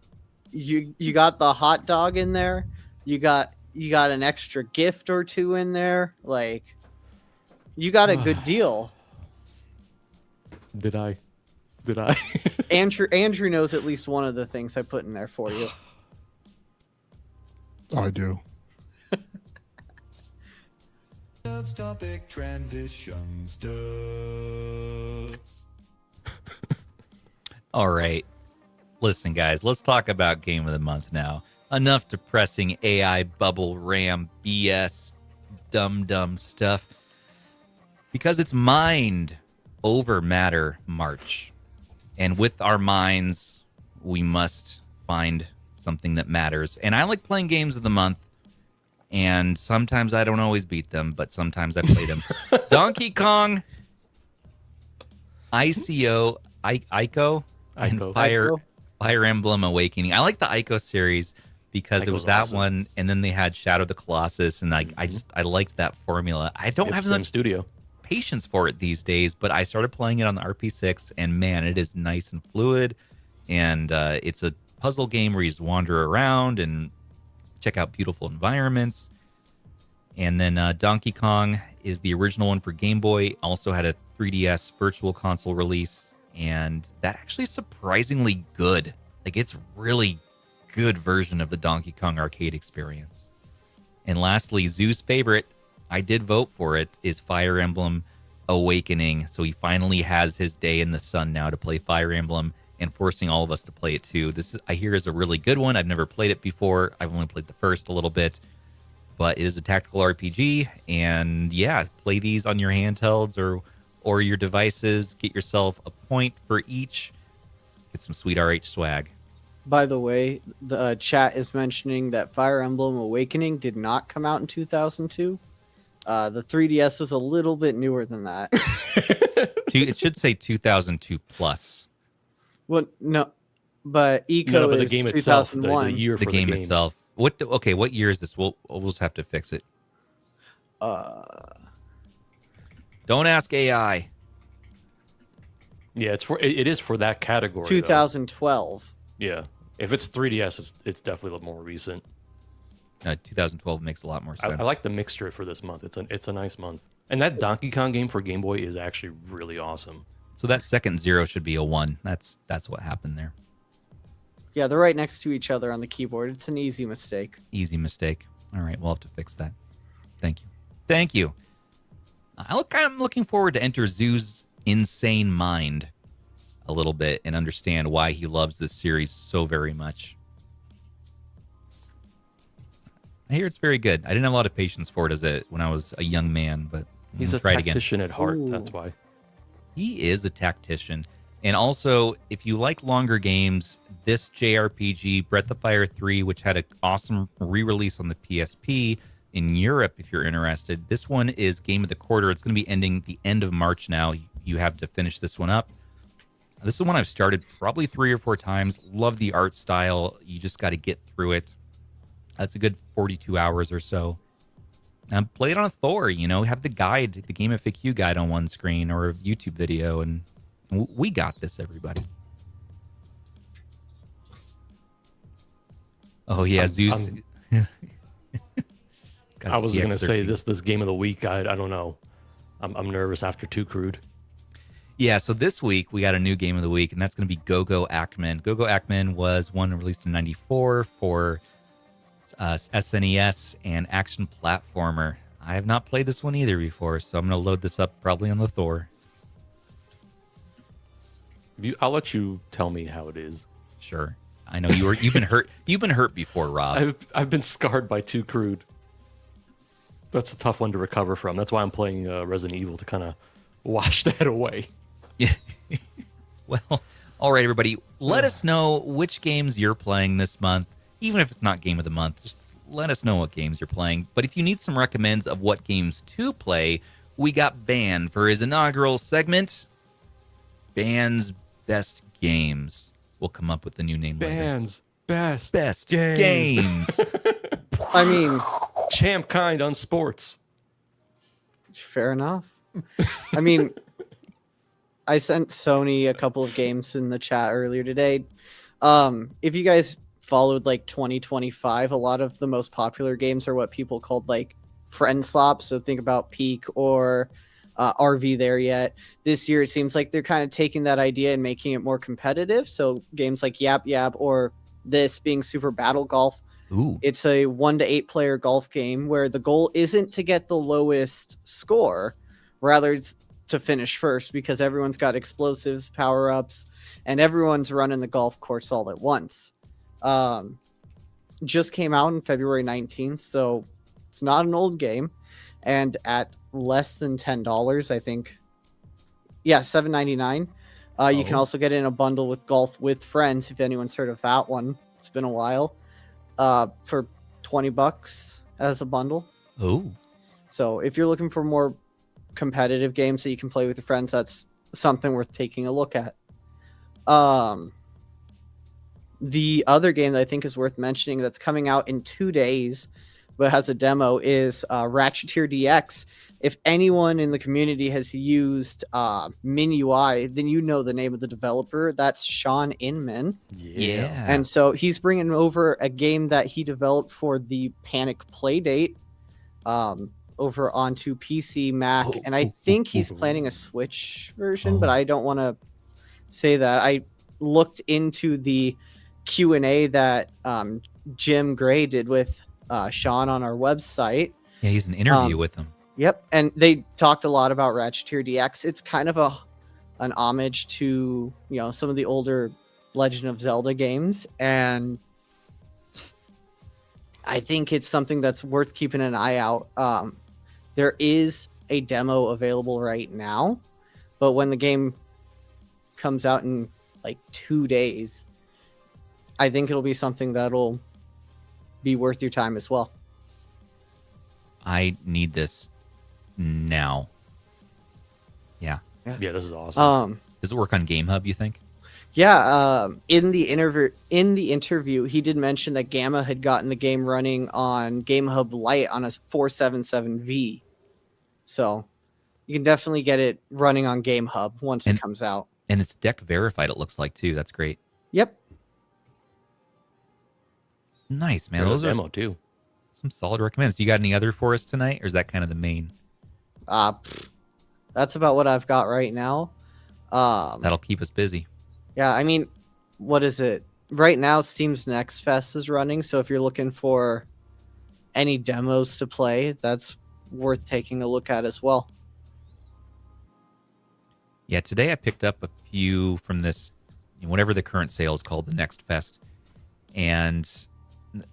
You got the hot dog in there. You got an extra gift or two in there. Like you got a good deal. Did I? Andrew knows at least one of the things I put in there for you. I do. Topic transition stuff. All right. Listen, guys, let's talk about Game of the Month now. Enough depressing AI bubble RAM BS dumb stuff. Because it's mind over matter March. And with our minds, we must find something that matters. And I like playing games of the month. And sometimes I don't always beat them, but sometimes I play them. Donkey Kong, ICO, Ico, and Ico. Fire Emblem Awakening. I like the Ico series because it was Ico's that awesome. one, and then they had Shadow of the Colossus, and I liked that formula. I don't have Same much studio. patience for it these days, but I started playing it on the RP6, and man, it is nice and fluid, and it's a puzzle game where you just wander around and check out beautiful environments. And then Donkey Kong is the original one for Game Boy. Also had a 3DS Virtual Console release, and that actually is surprisingly good. Like, it's really good version of the Donkey Kong arcade experience. And lastly, Zoo's favorite, I did vote for it, is Fire Emblem Awakening. So he finally has his day in the sun now to play Fire Emblem, and forcing all of us to play it too. This, I hear, is a really good one. I've never played it before. I've only played the first a little bit, but it is a tactical RPG. And yeah, play these on your handhelds or your devices. Get yourself a point for each. Get some sweet RH swag. By the way, the chat is mentioning that Fire Emblem Awakening did not come out in 2002. The 3DS is a little bit newer than that. It should say 2002 plus. Well, no, but Eco No, but the is game itself, the 2001. year The for game itself. What year is this? We'll just have to fix it. Don't ask AI. Yeah, it is for that category. though. 2012. Yeah, if it's 3DS, it's definitely a little more recent. 2012 makes a lot more sense. I like the mixture for this month. It's a nice month, and that Donkey Kong game for Game Boy is actually really awesome. So that second 0 should be a 1. That's what happened there. Yeah, they're right next to each other on the keyboard. It's an easy mistake. Easy mistake. All right, we'll have to fix that. Thank you. I'm looking forward to enter Zoo's insane mind a little bit and understand why he loves this series so very much. I hear it's very good. I didn't have a lot of patience for it when I was a young man, but He's a try it again. tactician at heart. Ooh. That's why. He is a tactician. And also, if you like longer games, this JRPG, Breath of Fire 3, which had an awesome re-release on the PSP in Europe, if you're interested, this one is Game of the Quarter. It's going to be ending the end of March now. You have to finish this one up. This is one I've started probably 3 or 4 times. Love the art style. You just got to get through it. That's a good 42 hours or so. Play it on a Thor, have the guide, the Game FAQ guide on one screen or a YouTube video, and we got this, everybody. Oh, yeah, Zeus. I was going to say this game of the week. I don't know. I'm nervous after Too Crude. Yeah, so this week we got a new game of the week, and that's going to be Go-Go Ackman. Go-Go Ackman was one released in '94 for SNES and action platformer. I have not played this one either before, so I'm going to load this up probably on the Thor. I'll let you tell me how it is. Sure. I know you've been hurt. You've been hurt before, Rob. I've been scarred by Too Crude. That's a tough one to recover from. That's why I'm playing Resident Evil to kind of wash that away. Yeah. Well, all right, everybody. Let us know which games you're playing this month. Even if it's not Game of the Month, just let us know what games you're playing. But if you need some recommends of what games to play, we got Ban for his inaugural segment, Ban's Best Games. We'll come up with the new name later. Ban's Best Games. I mean, champ kind on sports. fair enough. I mean, I sent Sony a couple of games in the chat earlier today. If you guys followed like 2025, a lot of the most popular games are what people called like friend slops. So think about Peak or RV There Yet. This year, it seems like they're kind of taking that idea and making it more competitive. So games like Yap Yap or this being Super Battle Golf. Ooh. It's a 1 to 8 player golf game where the goal isn't to get the lowest score, rather it's to finish first, because everyone's got explosives, power-ups, and everyone's running the golf course all at once. Just came out on February 19th, so it's not an old game, and at less than $10, I think. Yeah, $7.99. You can also get it in a bundle with Golf with Friends, if anyone's heard of that one. It's been a while. For $20 as a bundle. Oh. So if you're looking for more competitive games that you can play with your friends, that's something worth taking a look at. The other game that I think is worth mentioning that's coming out in 2 days but has a demo is Ratcheteer DX. If anyone in the community has used MinUI, then you know the name of the developer. That's Sean Inman. Yeah. And so he's bringing over a game that he developed for the Panic Playdate over onto PC, Mac, and I think he's planning a Switch version, but I don't want to say that. I looked into the Q&A that Jim Gray did with Sean on our website. Yeah, he's an interview with him. Yep, and they talked a lot about Ratcheteer DX. It's kind of an homage to, some of the older Legend of Zelda games, and I think it's something that's worth keeping an eye out. There is a demo available right now, but when the game comes out in like 2 days, I think it'll be something that'll be worth your time as well. I need this now. Yeah. Yeah, this is awesome. Does it work on GameHub, you think? Yeah, in the interview, he did mention that Gamma had gotten the game running on GameHub Lite on a 477V. So you can definitely get it running on GameHub once it comes out. And it's deck verified, it looks like, too. That's great. Yep. Nice, man. There's Those a demo are too. some solid recommends. Do you got any other for us tonight, or is that kind of the main? That's about what I've got right now. That'll keep us busy. Yeah, I mean, what is it? Right now, Steam's Next Fest is running, so if you're looking for any demos to play, that's worth taking a look at as well. Yeah, today I picked up a few from this, whatever the current sale is called, the Next Fest. And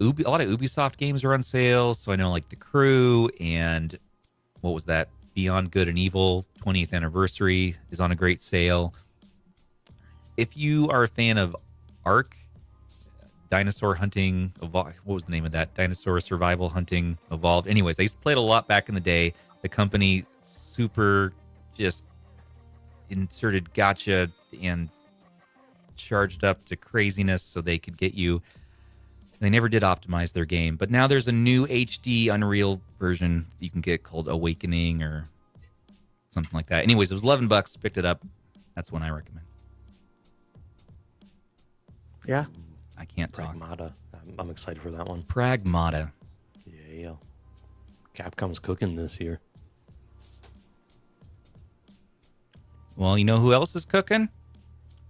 a lot of Ubisoft games are on sale, so I know like The Crew and what was that? Beyond Good and Evil 20th anniversary is on a great sale. If you are a fan of Ark, Dinosaur Hunting, what was the name of that? Dinosaur Survival Hunting Evolved. Anyways, I used to play it a lot back in the day. The company super just inserted gotcha and charged up to craziness so they could get you. They never did optimize their game, but now there's a new HD Unreal version you can get called Awakening or something like that. Anyways, it was $11. Picked it up. That's one I recommend. Yeah. I can't talk. Pragmata. I'm excited for that one. Pragmata. Yeah. Capcom's cooking this year. Well, you know who else is cooking?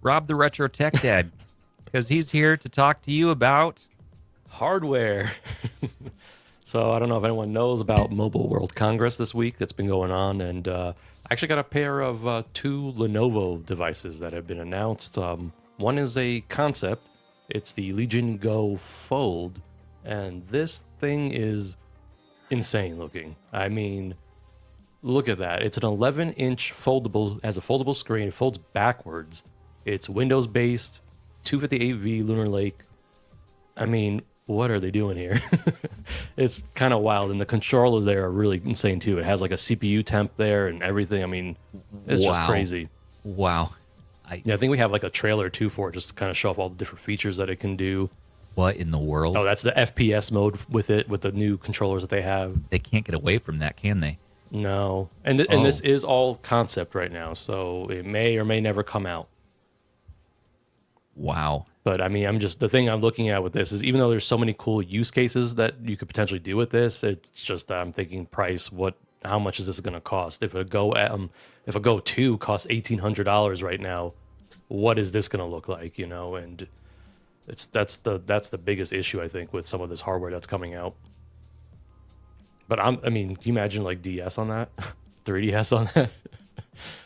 Rob the Retro Tech Dad, because he's here to talk to you about hardware. So I don't know if anyone knows about Mobile World Congress this week that's been going on, and I actually got a pair of 2 Lenovo devices that have been announced. One is a concept. It's the Legion Go Fold, and this thing is insane looking. I mean, look at that. It's an 11-inch foldable, has a foldable screen. It folds backwards. It's Windows-based, 258V Lunar Lake. I mean, what are they doing here? It's kind of wild, and the controllers there are really insane too. It has like a CPU temp there and everything. I mean, it's just crazy. Wow. I think we have like a trailer too for it, just to kind of show off all the different features that it can do. What in the world? Oh, that's the FPS mode with it, with the new controllers that they have. They can't get away from that, can they? No. And this is all concept right now, so it may or may never come out. Wow. But I mean, the thing I'm looking at with this is, even though there's so many cool use cases that you could potentially do with this, it's just that I'm thinking price. How much is this going to cost? If a Go 2 costs $1,800 right now, what is this going to look like? You know, and that's the biggest issue I think with some of this hardware that's coming out. But I mean, can you imagine like DS on that, 3DS on that?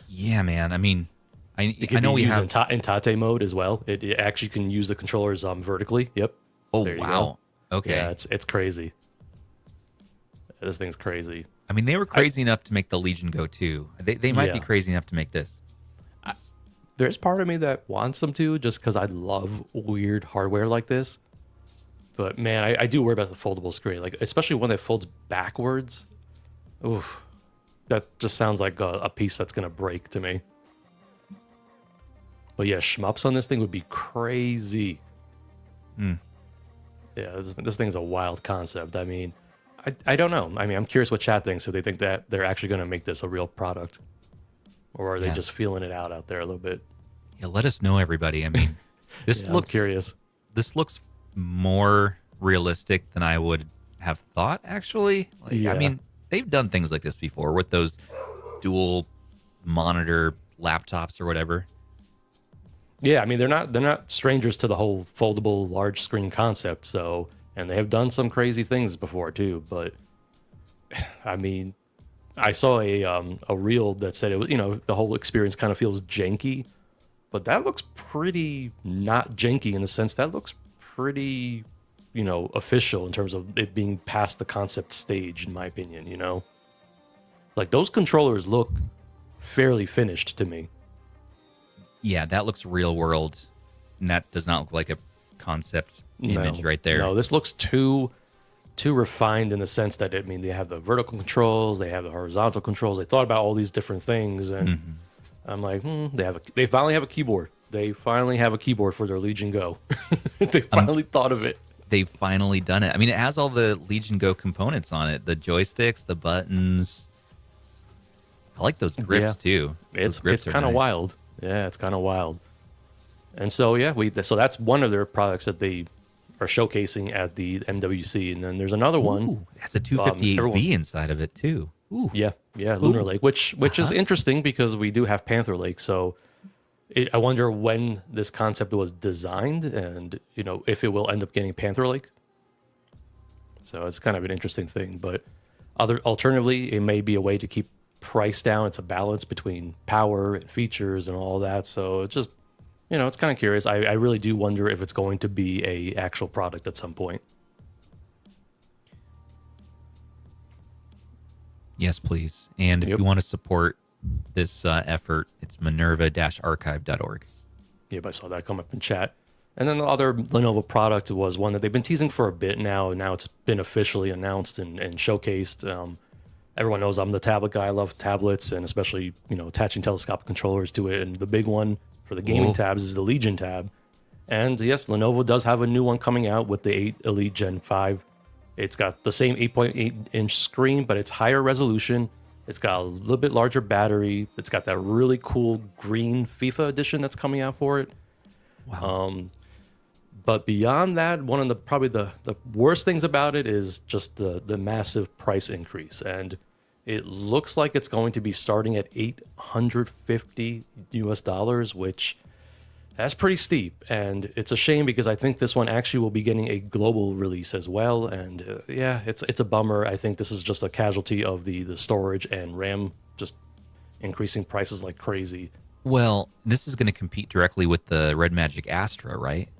Yeah, man. I mean, I know we have in in Tate mode as well. It actually can use the controllers vertically. Yep. Oh There you wow. go. Okay. Yeah, it's crazy. This thing's crazy. I mean, they were crazy enough to make the Legion Go too. They might be crazy enough to make this. There's part of me that wants them to, just because I love weird hardware like this. But man, I do worry about the foldable screen, like especially one that folds backwards. Oof, that just sounds like a piece that's gonna break to me. But yeah, shmups on this thing would be crazy. Yeah, this thing's a wild concept. I mean, I don't know. I mean, I'm curious what chat thinks. If they think that they're actually going to make this a real product, or are they just feeling it out there a little bit? Yeah, let us know, everybody. I mean, this I'm curious. This looks more realistic than I would have thought. Actually, I mean, they've done things like this before with those dual monitor laptops or whatever. Yeah, I mean, they're not strangers to the whole foldable large screen concept. So, and they have done some crazy things before too. But I mean, I saw a reel that said it was, the whole experience kind of feels janky, but that looks pretty not janky in the sense that looks pretty, official in terms of it being past the concept stage, in my opinion. Like those controllers look fairly finished to me. Yeah, that looks real world, and that does not look like a concept image right there. No, this looks too refined in the sense that they have the vertical controls, they have the horizontal controls. They thought about all these different things, and I'm like, they finally have a keyboard. They finally have a keyboard for their Legion Go. They finally thought of it. They've finally done it. I mean, it has all the Legion Go components on it: the joysticks, the buttons. I like those grips too. It's kind of wild. Yeah, it's kind of wild. And so, so that's one of their products that they are showcasing at the MWC. And then there's another one. It has a 258V inside of it, too. Ooh. Yeah, Lunar Lake, which is interesting because we do have Panther Lake. So I wonder when this concept was designed and, if it will end up getting Panther Lake. So it's kind of an interesting thing. But alternatively, it may be a way to keep price down. It's a balance between power and features and all that. So it's just, it's kind of curious. I really do wonder if it's going to be a actual product at some point. Yes, please. And if you want to support this effort. It's minerva-archive.org. Yep, I saw that come up in chat. And then the other Lenovo product was one that they've been teasing for a bit now. Now it's been officially announced and showcased. Everyone knows I'm the tablet guy. I love tablets, and especially, attaching telescopic controllers to it. And the big one for the gaming tabs is the Legion tab. And yes, Lenovo does have a new one coming out with the 8 Elite Gen 5. It's got the same 8.8-inch screen, but it's higher resolution. It's got a little bit larger battery. It's got that really cool green FIFA edition that's coming out for it. Wow. But beyond that, one of the probably the worst things about it is just the massive price increase. And it looks like it's going to be starting at $850, which that's pretty steep. And it's a shame because I think this one actually will be getting a global release as well. And yeah, it's a bummer. I think this is just a casualty of the storage and RAM just increasing prices like crazy. Well, this is going to compete directly with the Red Magic Astra, right?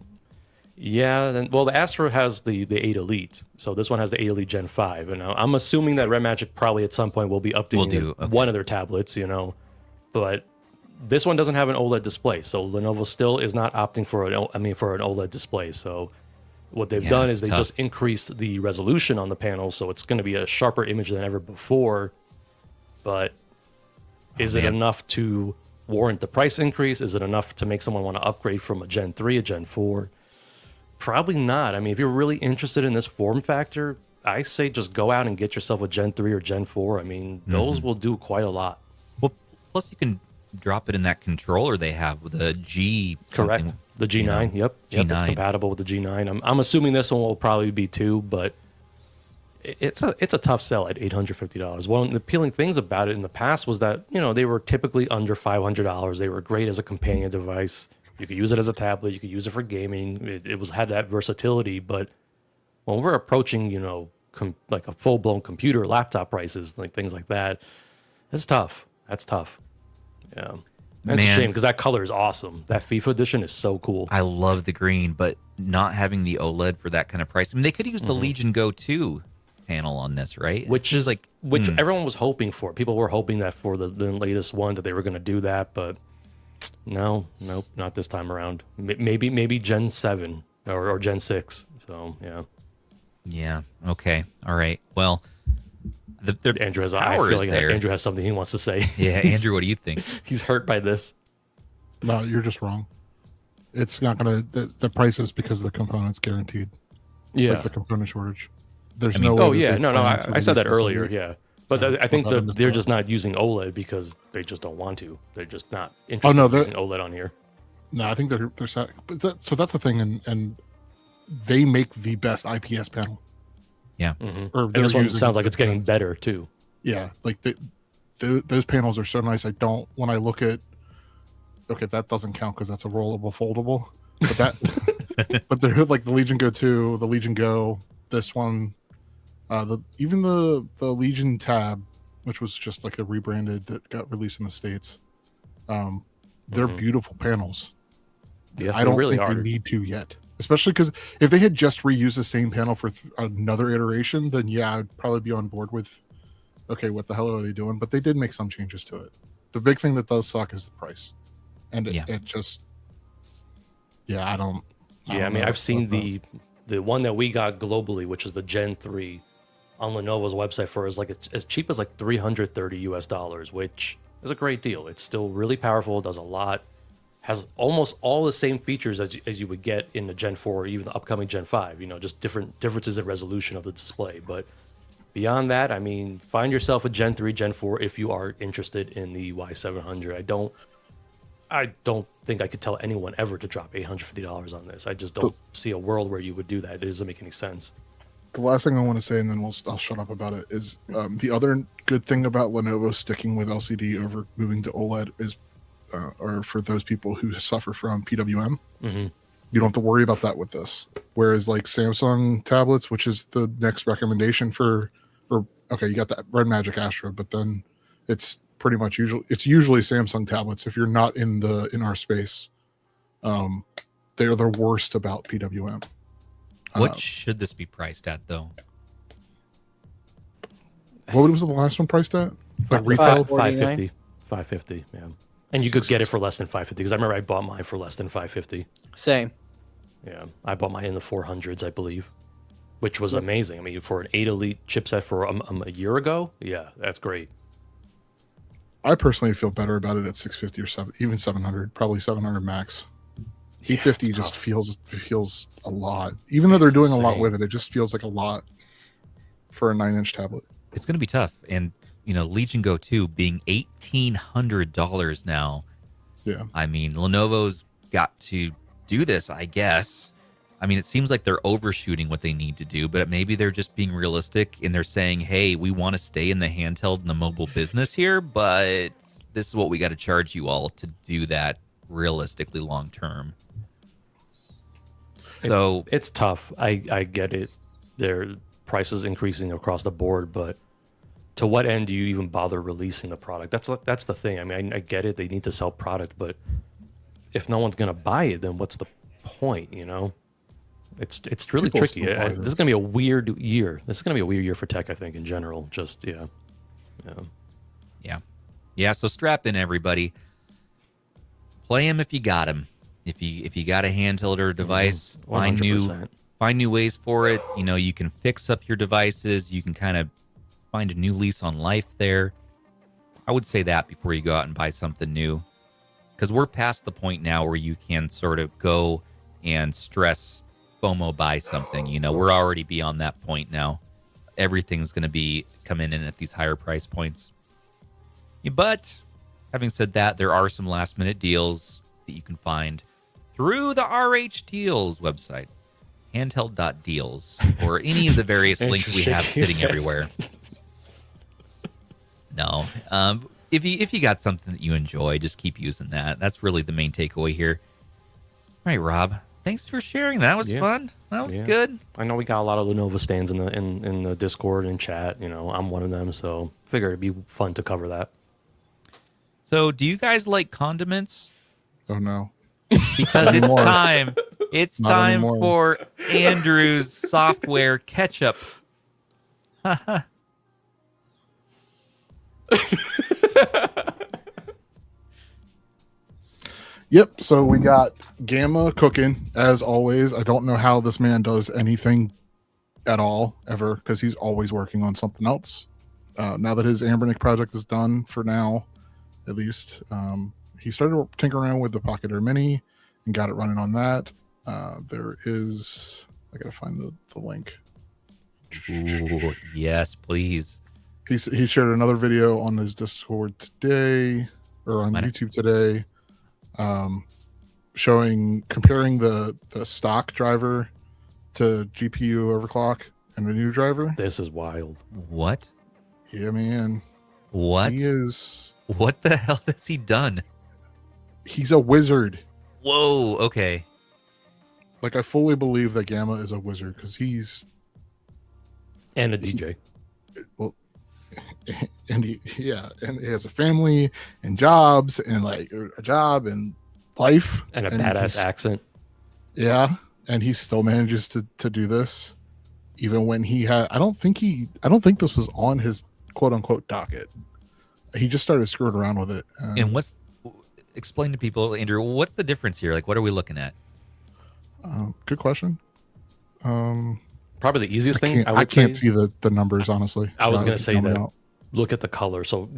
Yeah, the Astra has the 8 Elite, so this one has the 8 Elite Gen 5, and I'm assuming that Red Magic probably at some point will be updating one of their tablets, but this one doesn't have an OLED display, so Lenovo still is not opting for an OLED display. So what they've done is they just increased the resolution on the panel, so it's going to be a sharper image than ever before. But is it enough to warrant the price increase? Is it enough to make someone want to upgrade from a Gen 3, a Gen 4? Probably not. I mean, if you're really interested in this form factor, I say just go out and get yourself a Gen 3 or Gen 4. I mean, those will do quite a lot. Well, plus you can drop it in that controller they have with a G. Correct. The G9. Yep. It's compatible with the G9. I'm assuming this one will probably be too, but it's a tough sell at $850. One of the appealing things about it in the past was that, they were typically under $500. They were great as a companion device. You could use it as a tablet. You could use it for gaming. It had that versatility. But when we're approaching, like a full-blown computer, laptop prices, like things like that, it's tough. That's tough. Yeah. That's a shame because that color is awesome. That FIFA edition is so cool. I love the green, but not having the OLED for that kind of price. I mean, they could use the Legion Go 2 panel on this, right? Which everyone was hoping for. People were hoping that for the latest one that they were going to do that, but nope, not this time around. Maybe Gen 7 or Gen 6. So, yeah. Yeah, okay. All right. Well, Andrew has. I feel like Andrew has something he wants to say. Yeah, Andrew, what do you think? He's hurt by this. No, you're just wrong. It's not gonna. The price is because the components guaranteed. Yeah, like the component shortage. There's I said that earlier. Yeah, but I think they're just not using OLED because they just don't want to. They're just not interested in using OLED on here. No, I think they're sad. But so that's the thing, and they make the best IPS panel. Yeah. Or and this one sounds like it's getting better too. Yeah, like those panels are so nice. When I look at, that doesn't count because that's a rollable foldable. But but they're like the Legion Go 2, the Legion Go, this one, even the Legion Tab, which was just like a rebranded that got released in the States. They're beautiful panels. Yeah, I don't really think they need to yet. Especially because if they had just reused the same panel for another iteration, then yeah, I'd probably be on board with, what the hell are they doing? But they did make some changes to it. The big thing that does suck is the price. And it just, I don't know I've seen the one that we got globally, which is the Gen 3 on Lenovo's website for is like as cheap as like $330, which is a great deal. It's still really powerful, does a lot. Has almost all the same features as you would get in the Gen 4 or even the upcoming Gen 5, just differences in resolution of the display. But beyond that, I mean, find yourself a Gen 3, Gen 4 if you are interested in the Y700. I don't think I could tell anyone ever to drop $850 on this. I just don't see a world where you would do that. It doesn't make any sense. The last thing I want to say, and then I'll shut up about it, is the other good thing about Lenovo sticking with LCD over moving to OLED is or for those people who suffer from PWM, you don't have to worry about that with this. Whereas like Samsung tablets, which is the next recommendation you got that Red Magic Astra, but then it's pretty much usually Samsung tablets. If you're not in our space, they're the worst about PWM. What should this be priced at though? What was the last one priced at? Like retail? $550. 550. Yeah, and you could get it for less than 550 because I remember I bought mine for less than 550. Same. Yeah, I bought mine in the 400s, I believe, which was amazing. I mean, for an 8 Elite chipset for a year ago, yeah, that's great. I personally feel better about it at 650 or even 700, probably 700 max. 850 just feels a lot. Even though they're doing a lot with it, it just feels like a lot for a 9-inch tablet. It's going to be tough. And, Legion Go 2 being $1,800 now. Yeah. I mean, Lenovo's got to do this, I guess. I mean, it seems like they're overshooting what they need to do, but maybe they're just being realistic and they're saying, hey, we want to stay in the handheld and the mobile business here, but this is what we got to charge you all to do that realistically long term. So it's tough. I get it. Their prices increasing across the board, but to what end do you even bother releasing the product? That's the thing. I mean, I get it. They need to sell product, but if no one's gonna buy it, then what's the point? It's really People tricky. still buy This this. is gonna be a weird year. This is gonna be a weird year for tech, I think, in general. Just yeah. So strap in, everybody. Play them if you got them. If you got a handheld or a device, find 100%. new ways for it. You can fix up your devices. You can kind of find a new lease on life there. I would say that before you go out and buy something new, because we're past the point now where you can sort of go and stress FOMO buy something. We're already beyond that point now. Everything's going to be coming in at these higher price points. But having said that, there are some last minute deals that you can find through the RH Deals website, handheld.deals, or any of the various links we have sitting everywhere. No. If you got something that you enjoy, just keep using that. That's really the main takeaway here. All right, Rob. Thanks for sharing. That was fun. That was good. I know we got a lot of Lenovo stands in the Discord and chat. I'm one of them, so figured it'd be fun to cover that. So, do you guys like condiments? Oh no. Because it's anymore. time. It's Not time anymore. for Andrew's software Ketchup. Yep. So we got Gamma cooking as always. I don't know how this man does anything at all ever because he's always working on something else. Now that his Ambernick project is done for now, at least, he started tinkering around with the Pocket Air Mini and got it running on that. There is, I gotta find the link. Ooh, yes, please. He shared another video on his Discord today or on YouTube today, comparing the stock driver to GPU overclock and the new driver. This is wild. What? Yeah, man. What? What the hell has he done? He's a wizard. Whoa, okay. Like, I fully believe that Gamma is a wizard because he's And a DJ. well, and he has a family and jobs and like a job and life And a badass accent. Yeah, and he still manages to do this, even when he had. I don't think this was on his quote unquote docket. He just started screwing around with it. And explain to people, Andrew, what's the difference here? Like, what are we looking at? Good question. Probably the easiest thing I can't see the numbers, honestly. I was going to It's say coming that. out. Look at the color. So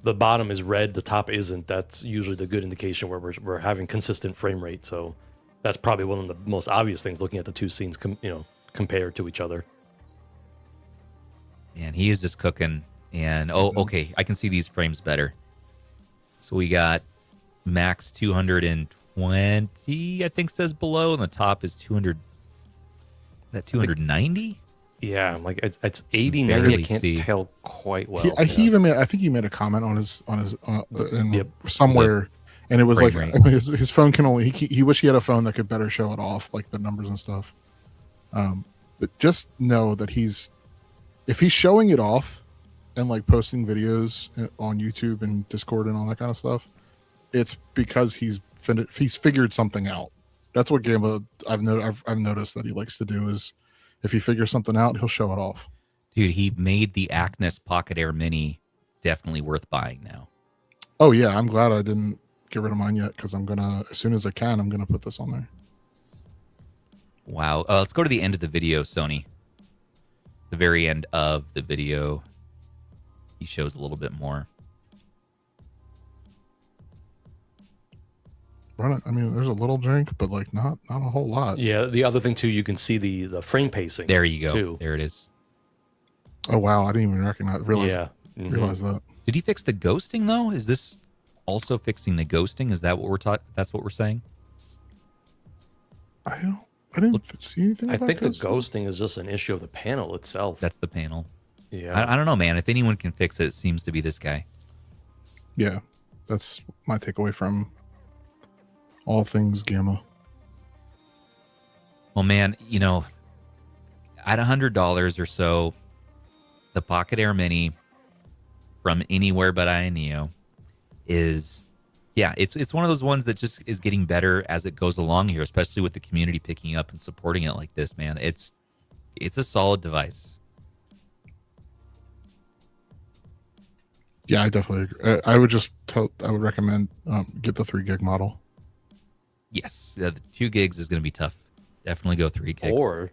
the bottom is red, the top isn't. That's usually the good indication where we're having consistent frame rate. So that's probably one of the most obvious things looking at the two scenes, compared to each other. And he is just cooking. And okay, I can see these frames better. So we got max 220, I think says below, and the top is 200. Is that 290? Yeah, like it's 80, Barely 90. I can't see. tell quite well. He even made. I think he made a comment on his Yep. somewhere, and it was Frame like rate. his phone can only. He wish he had a phone that could better show it off, like the numbers and stuff. But just know that if he's showing it off and like posting videos on YouTube and Discord and all that kind of stuff, it's because he's figured something out. That's what Gamma I've noticed that he likes to do is if he figures something out, he'll show it off. Dude, he made the Acnes Pocket Air Mini definitely worth buying now. Oh yeah, I'm glad I didn't get rid of mine yet because I'm gonna, as soon as I can, I'm gonna put this on there. Wow. Let's go to the end of the video, Sony. The very end of the video. He shows a little bit more. Run it. I mean, there's a little drink, but like not a whole lot. Yeah, the other thing too, you can see the frame pacing. There you go. Too. There it is. Oh wow, I didn't even realize Mhm. that. Did he fix the ghosting though? Is this also fixing the ghosting? Is that what we're taught? That's what we're saying? I didn't see anything. I about think the ghosting. ghosting is just an issue of the panel itself. That's the panel. Yeah. I don't know, man. If anyone can fix it, it seems to be this guy. Yeah, that's my takeaway from all things Gamma. Well, man, you know, at $100 or so, the Pocket Air Mini from anywhere but AYN Neo is, yeah, it's one of those ones that just is getting better as it goes along here, especially with the community picking up and supporting it like this, man. It's a solid device. Yeah, I definitely agree. I would recommend get the 3 gig model. Yes, the 2 gigs is going to be tough. Definitely go 3 gigs.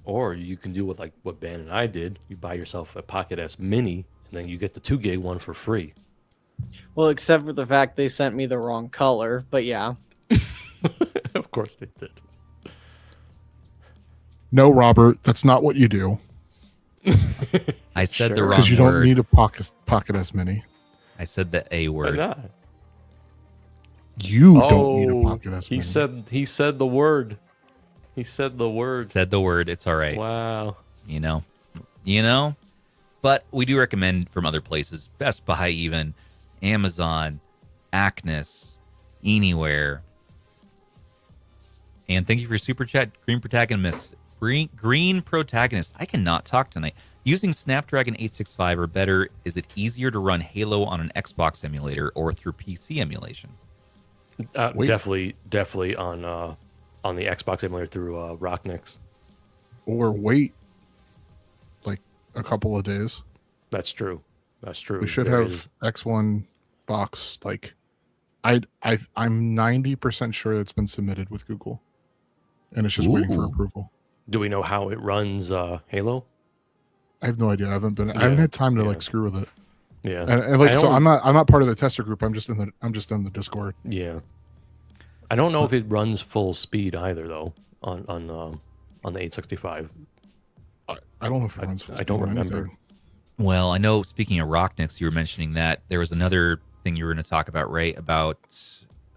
Or you can do what Ben and I did. You buy yourself a Pocket S Mini, and then you get the 2 gig one for free. Well, except for the fact they sent me the wrong color, but yeah. Of course they did. No, Robert, that's not what you do. I said the Sure. wrong Because you don't word. need a Pocket S Mini. I said the A Why word. not? You don't need a Pocket S Mini. He said the word. He said the word. Said the word. It's all right. Wow. You know. But we do recommend from other places, Best Buy, even Amazon, Acnes, Anywhere. And thank you for your super chat, Green Protagonist. Green Protagonist. I cannot talk tonight. Using Snapdragon 865 or better, is it easier to run Halo on an Xbox emulator or through PC emulation? Wait. Definitely on the Xbox emulator through RockNIX. Or wait like a couple of days. That's true. We should There have is- X1 box. Like, I'm 90% sure it's been submitted with Google, and it's just waiting for Ooh. approval. Do we know how it runs Halo? I have no idea. I haven't had time to yeah. like screw with it. Yeah. And like, I so don't- I'm not part of the tester group. I'm just in the Discord. Yeah. I don't know if it runs full speed either though on the 865. I don't know if it runs. full I speed don't or remember. anything. Well, I know, speaking of RockNIX, you were mentioning that there was another thing you were going to talk about, Ray, about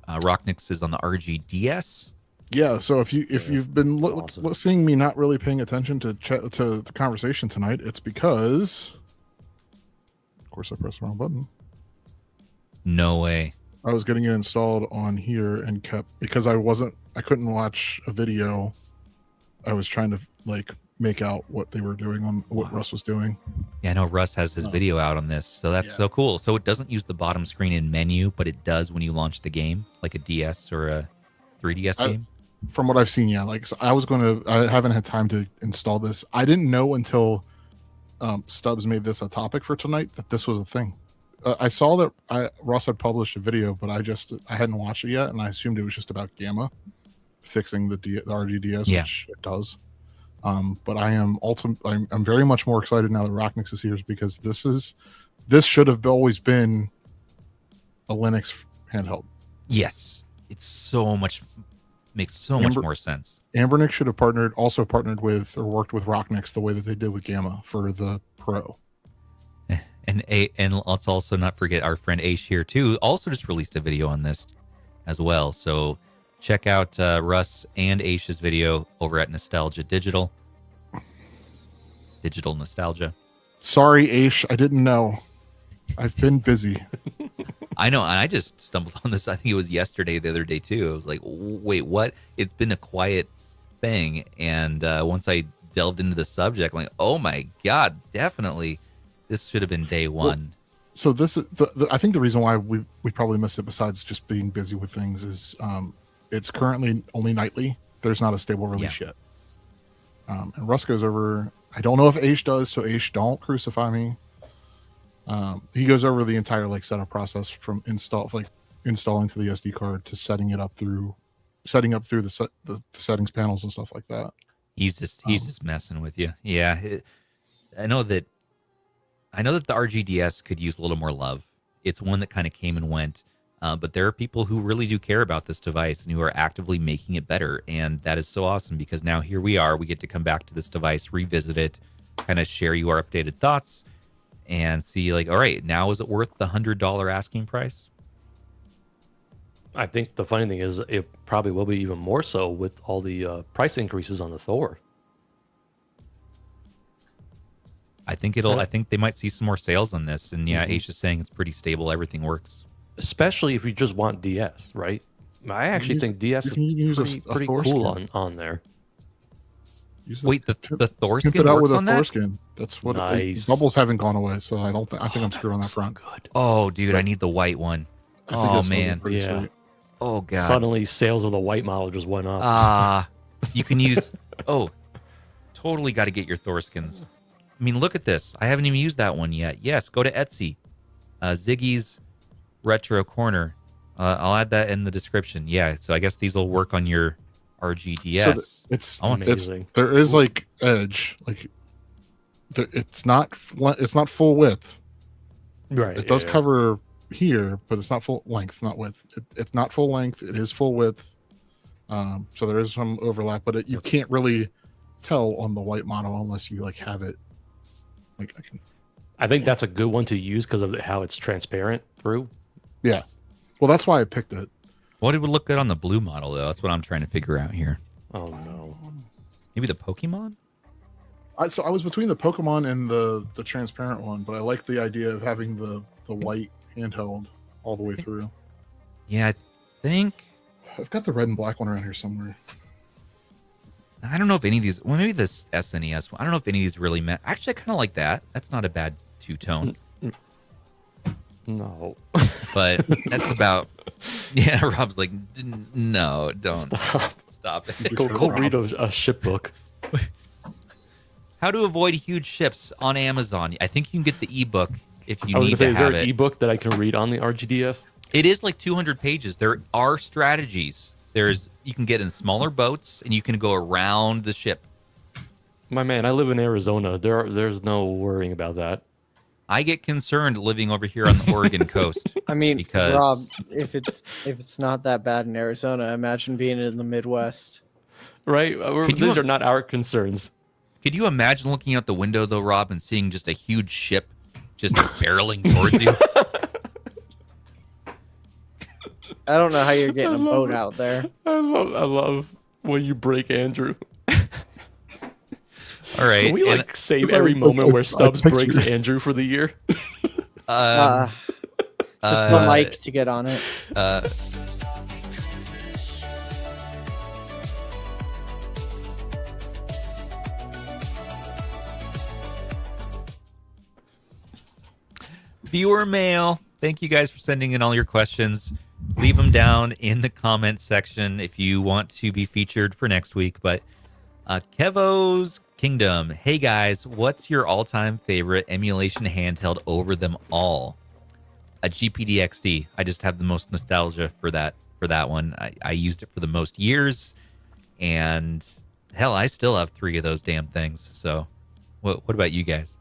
RockNIX is on the RGDS. Yeah. So if you've been Awesome. seeing me not really paying attention to the conversation tonight, it's because, of course, I pressed the wrong button. No way. I was getting it installed on here and because I couldn't watch a video. I was trying to like make out what they were doing on what Russ was doing. Yeah, I know Russ has his video out on this, so that's so cool. So it doesn't use the bottom screen in menu, but it does when you launch the game, like a DS or a 3DS game. From what I've seen, yeah. Like, so I haven't had time to install this. I didn't know until Stubbs made this a topic for tonight that this was a thing. I saw that Russ had published a video, but I hadn't watched it yet, and I assumed it was just about Gamma fixing the RGDS, Yeah. which it does. But I'm very much more excited now that RockNIX is here because this should have always been a Linux handheld. Yes, it's makes so Amber- much more sense. Ambernix should have also partnered with or worked with RockNIX the way that they did with Gamma for the Pro. And let's also not forget our friend Aish here too. Also just released a video on this as well. So check out Russ and Aish's video over at Nostalgia Digital Nostalgia. Sorry, Aish, I didn't know. I've been busy. I know, and I just stumbled on this. I think it was yesterday, the other day too. I was like, wait, what? It's been a quiet thing, and once I delved into the subject, I'm like, oh my god, definitely, this should have been day one. So this is I think the reason why we probably missed it, besides just being busy with things, is it's currently only nightly. There's not a stable release yet. And Russ goes over. I don't know if Aish does, so Aish, don't crucify me. He goes over the entire like setup process from installing to the SD card to setting up through the settings panels and stuff like that. He's just messing with you. Yeah, I know that the RGDS could use a little more love. It's one that kind of came and went, but there are people who really do care about this device and who are actively making it better, and that is so awesome because now here we are. We get to come back to this device, revisit it, kind of share you our updated thoughts, and see like, all right, now is it worth the $100 asking price? I think the funny thing is it probably will be even more so with all the price increases on the Thor. I think I think they might see some more sales on this, and yeah, Ace is saying it's pretty stable. Everything works. Especially if you just want DS, right? I actually think DS is pretty cool on there. Wait, the Thor Skip skin it out works with a on Thor that? skin. That's what Nice. bubbles haven't gone away, so I think I'm screwed on that front. Good. Oh, dude, I need the white one. I think Oh those are man. pretty Yeah. sweet. Oh god. Suddenly, sales of the white model just went up. You can use. Oh, totally got to get your Thor skins. I mean, look at this. I haven't even used that one yet. Yes, go to Etsy, Ziggy's Retro Corner. I'll add that in the description. Yeah, so I guess these will work on your RGDS. So it's Amazing. there is like edge, like it's not full width. Right. It does yeah. cover here, but it's not full length, not width. It's not full length. It is full width. So there is some overlap, but you can't really tell on the white model unless you like have it. Like I think that's a good one to use because of how it's transparent through. Yeah. Well, that's why I picked it. What would look good on the blue model, though? That's what I'm trying to figure out here. Oh no. Maybe the Pokemon? So I was between the Pokemon and the transparent one, but I like the idea of having the white handheld all the way through. Yeah, I think. I've got the red and black one around here somewhere. I don't know if any of these. Well, maybe this SNES one. I don't know if any of these really met. Actually, I kind of like that. That's not a bad two-tone. No. But that's about. Yeah, Rob's like, no, don't stop it. Go read a ship book. How to avoid huge ships on Amazon? I think you can get the ebook if you I was need gonna say, to is there have an it. ebook that I can read on the RGDS? It is like 200 pages. There are strategies. You can get in smaller boats and you can go around the ship. My man, I live in Arizona. There's no worrying about that. I get concerned living over here on the Oregon coast. I mean, Because- Rob, if it's not that bad in Arizona, imagine being in the Midwest. Right? Could you- These are not our concerns. Could you imagine looking out the window though, Rob, and seeing just a huge ship just barreling towards you? I don't know how you're getting a love boat it. out there. I love when you break Andrew. All right. Can we and, like save every moment where Stubbs breaks Andrew for the year? Just the mic to get on it. viewer mail. Thank you guys for sending in all your questions. Leave them down in the comment section if you want to be featured for next week. But Kevo's Kingdom. Hey guys, what's your all-time favorite emulation handheld over them all? A GPD-XD. I just have the most nostalgia for that one. I used it for the most years, and hell, I still have 3 of those damn things. So, what about you guys?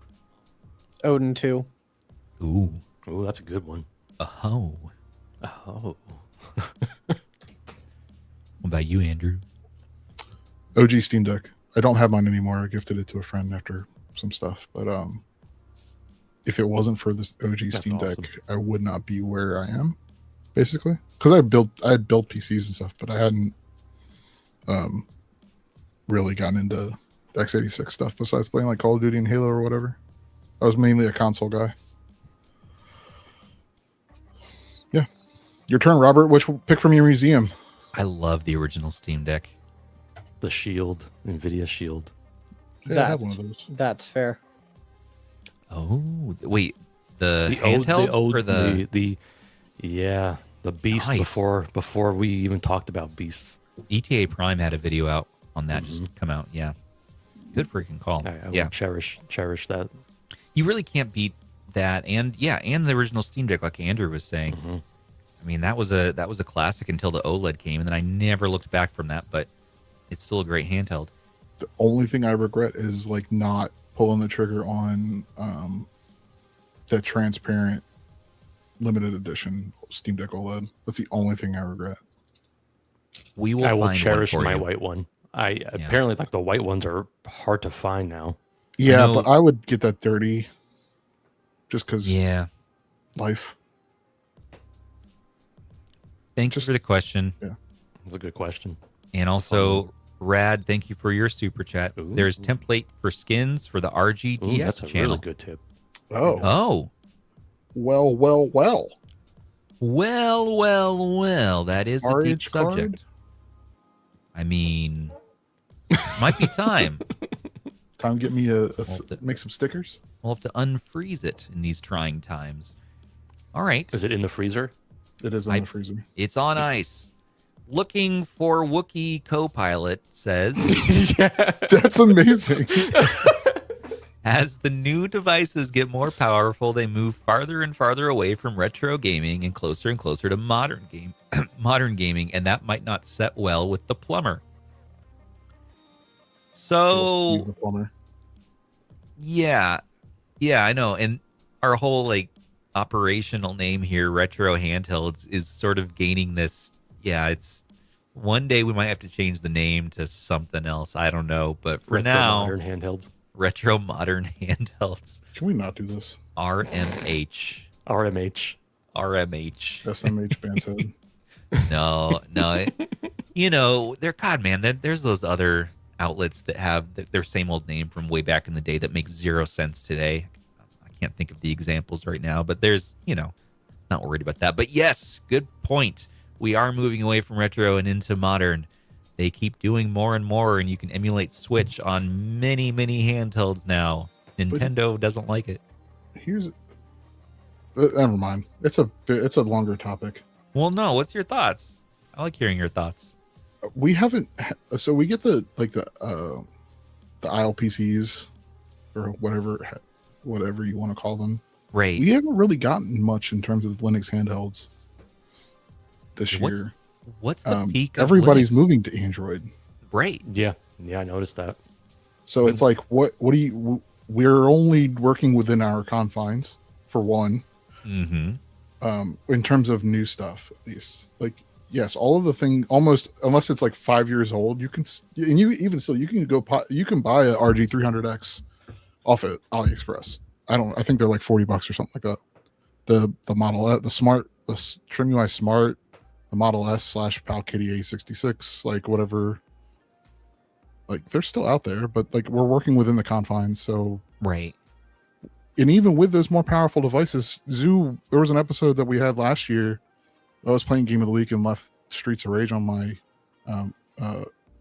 Odin 2. Ooh, Oh, that's a good one. oh. Oh. What about you, Andrew? OG Steam Deck. I don't have mine anymore. I gifted it to a friend after some stuff. But if it wasn't for this OG Steam awesome. Deck, I would not be where I am, basically. Because I had built PCs and stuff, but I hadn't really gotten into x86 stuff besides playing like Call of Duty and Halo or whatever. I was mainly a console guy. Yeah. Your turn, Robert. Which pick from your museum? I love the original Steam Deck. The Shield, NVIDIA Shield. Yeah, I have one of those. That's fair. Oh, wait, the handheld or the the Beast Nice. before we even talked about Beasts. ETA Prime had a video out on that just come out. Yeah, good freaking call. I Yeah, will cherish that. you really can't beat that, and and the original Steam Deck, like Andrew was saying. Mhm. I mean, that was a classic until the OLED came, and then I never looked back from that. But it's still a great handheld. The only thing I regret is like not pulling the trigger on the transparent limited edition Steam Deck OLED. That's the only thing I regret. We will. I will find cherish one for my you. white one. Apparently like the white ones are hard to find now. Yeah, know- but I would get that 30 just because Yeah. life. Thank you for the question. That's a good question. And also, Rad, thank you for your super chat. Ooh. There's template for skins for the Ooh, RGDS that's a channel. really good tip. Oh, Oh, well. well. That is a deep RH card? subject. I mean, might be time. Time to get me to- make some stickers. We'll have to unfreeze it in these trying times. All right. Is it in the freezer? It is in the freezer. It's on ice. Looking for Wookiee Copilot says, That's amazing. as the new devices get more powerful, they move farther and farther away from retro gaming and closer to modern gaming, and that might not set well with the plumber. So Steve the plumber. yeah, I know. And our whole like operational name here, Retro Handhelds, is sort of gaining this. Yeah, it's one day we might have to change the name to something else. I don't know, but for Retro now, modern handhelds. Retro Modern Handhelds, Can we not do this? RMH, RMH. RMH. SMH band's head. No, you know, they're God, man. There's those other outlets that have their same old name from way back in the day that makes zero sense today. I can't think of the examples right now, but there's, not worried about that. But yes, good point. We are moving away from retro and into modern. They keep doing more and more, and you can emulate Switch on many, many handhelds now. Nintendo doesn't like it. Here's never mind. It's a longer topic. Well, no. What's your thoughts? I like hearing your thoughts. We haven't. So we get the ILPCs or whatever you want to call them. Right. We haven't really gotten much in terms of Linux handhelds this year. What's the peak? Of Everybody's Linux? moving to Android. Right. Yeah, I noticed that. So it's like, what do you? We're only working within our confines for one. Mm-hmm. In terms of new stuff, at least, like, yes, all of the thing almost, unless it's like 5 years old, you can, and you even still, you can you can buy a RG300X off at AliExpress. I think they're like $40 or something like that. The Model S, the TrimUI Smart, the Model S / Pal Kitty A66, like whatever, like they're still out there, but like we're working within the confines. So Right. and even with those more powerful devices, there was an episode that we had last year. I was playing Game of the Week and left Streets of Rage on my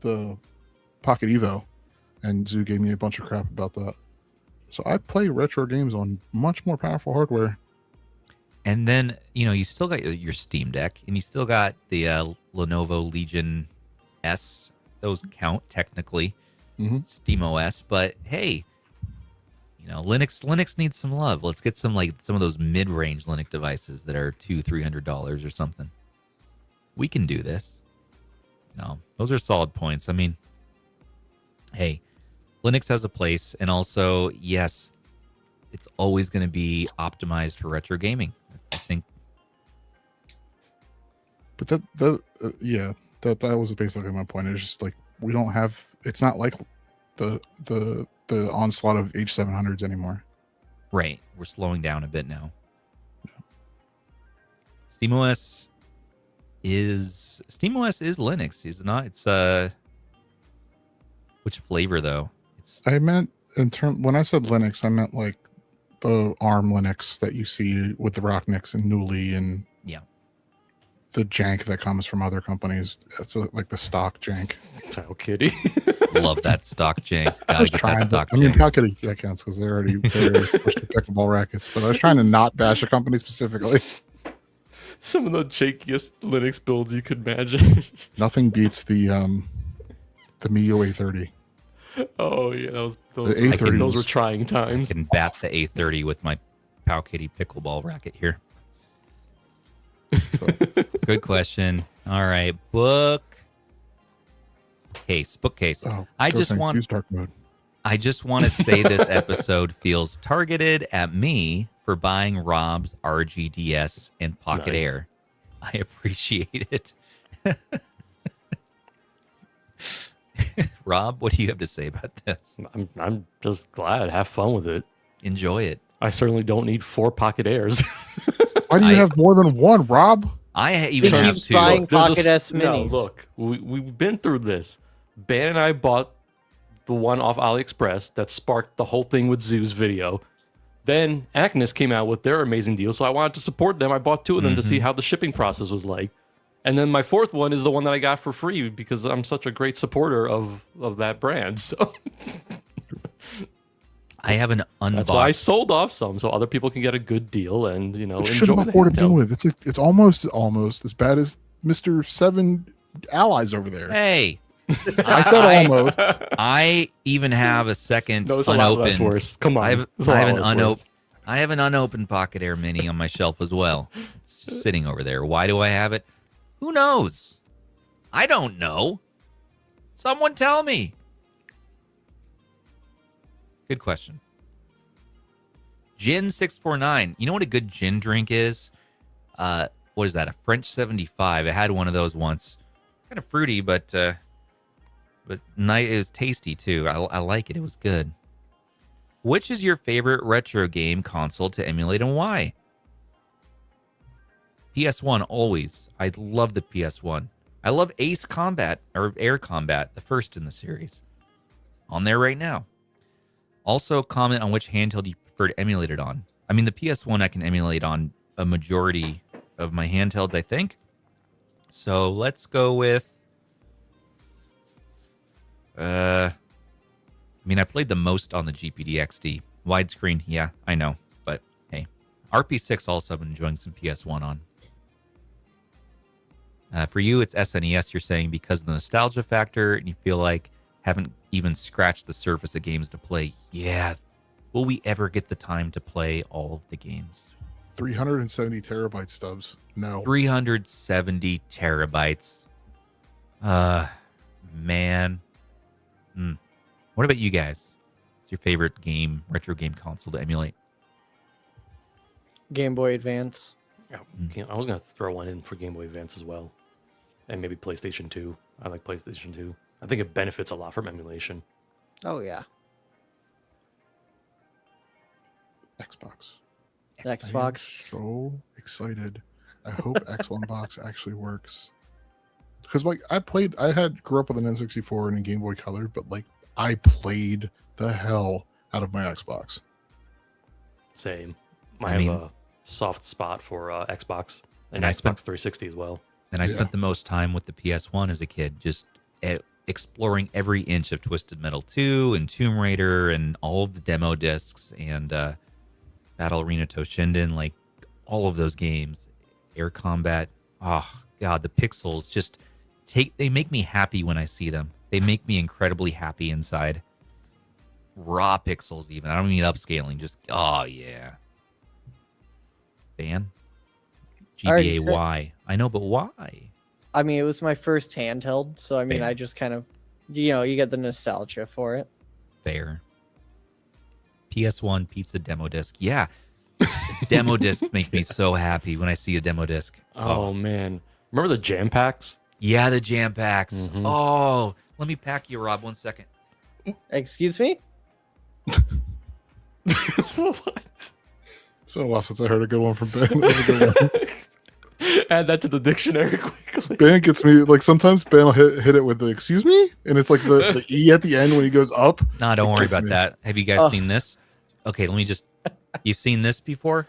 the Pocket Evo, and Zoo gave me a bunch of crap about that. So I play retro games on much more powerful hardware. And then, you still got your Steam Deck, and you still got the Lenovo Legion S. Those count technically, Mhm. SteamOS. But hey, Linux needs some love. Let's get some of those mid-range Linux devices that are $200-$300 or something. We can do this. No, those are solid points. I mean, hey, Linux has a place, and also, yes, it's always going to be optimized for retro gaming. I think. But that was basically my point. It's just like we don't have. It's not like the onslaught of H700s anymore. Right. We're slowing down a bit now. SteamOS is Linux, is it not? It's which flavor though? I meant when I said Linux, I meant like the ARM Linux that you see with the RockNIX and Newly and the jank that comes from other companies. It's like the stock jank. Pal Kitty. Love that stock jank. I Gotta was get trying that to, stock I mean, jank. Pal Kitty that counts because they're already pushed to pickleball rackets. But I was trying to not bash a company specifically. Some of the jankiest Linux builds you could imagine. Nothing beats the Mio A30. Oh yeah, those A30 those were was- trying I times. can bat the A30 with my Kitty pickleball racket here? Good question. All right, bookcase. Oh, I Ghost just Tank, want use dark mode. I just want to say this episode feels targeted at me for buying Rob's RGDS and Pocket Nice. Air. I appreciate it. Rob, what do you have to say about this? I'm just glad. Have fun with it. Enjoy it. I certainly don't need 4 Pocket Airs. Why do you I- have more than one, Rob? I He even have keeps two. buying There's Pocket S minis. No, look, we've been through this. Ben and I bought the one off AliExpress that sparked the whole thing with Zoo's video. Then Agnes came out with their amazing deal, so I wanted to support them. I bought 2 of them to see how the shipping process was like. And then my 4th one is the one that I got for free because I'm such a great supporter of that brand. So I have an unboxed. that's why I sold off some so other people can get a good deal and You enjoy should have the afforded to begin handheld. with. It's almost as bad as Mr. Seven Allies over there. Hey, I said almost. I even have a second No, it's a lot unopened. less worse. Come on. I have, It's a I have lot an less unopened. worse. I have an unopened Pocket Air Mini on my shelf as well. It's just sitting over there. Why do I have it? Who knows? I don't know. Someone tell me. Good question. Gin 649. You know what a good gin drink is? What is that? A French 75. I had one of those once. Kind of fruity, but it was tasty too. I like it. It was good. Which is your favorite retro game console to emulate and why? PS1 always. I love the PS1. I love Ace Combat or Air Combat, the first in the series. On there right now. Also comment on which handheld you prefer to emulate it on. I mean, the PS1 I can emulate on a majority of my handhelds, I think. So let's go with I mean, I played the most on the GPD XD. Widescreen, yeah, I know. But hey, RP6 also I've been enjoying some PS1 on. For you, it's SNES, you're saying, because of the nostalgia factor, and you feel like haven't even scratched the surface of games to play. Yeah. Will we ever get the time to play all of the games? 370 terabyte stubs. No. 370 terabytes. Man. What about you guys? What's your favorite game, retro game console to emulate? Game Boy Advance. Yeah, I was going to throw one in for Game Boy Advance as well. And maybe PlayStation 2. I like PlayStation 2. I think it benefits a lot from emulation. Oh yeah, Xbox. I am Xbox. so excited. I hope X1 Box actually works. Because like grew up with an N64 and a Game Boy Color, but like I played the hell out of my Xbox. Same. I I mean- have a soft spot for Xbox and And I Xbox spent- 360 as well. And I Yeah. spent the most time with the PS1 as a kid, just exploring every inch of Twisted Metal 2 and Tomb Raider and all of the demo discs and Battle Arena Toshinden, like all of those games. Air Combat. Oh, God, the pixels just they make me happy when I see them. They make me incredibly happy inside. Raw pixels, even. I don't need upscaling. Just, oh, yeah. Ban? I already said- GBAY. I know, but why? I mean, it was my first handheld, so I mean, Fair. I just kind of, you get the nostalgia for it. Fair. PS1 pizza demo disc. Yeah. Demo discs make me so happy when I see a demo disc. Oh, man. Remember the jam packs? Yeah, the jam packs. Mhm. Oh, let me pack you, Rob. 1 second. Excuse me? What? It's been a while since I heard a good one from Ben. That was a good one. Add that to the dictionary quickly. Ben gets me like sometimes Ben will hit it with the excuse me, and it's like the E at the end when he goes up. No, don't worry gets about me. that. Have you guys Oh. seen this? Okay, let me just. You've seen this before?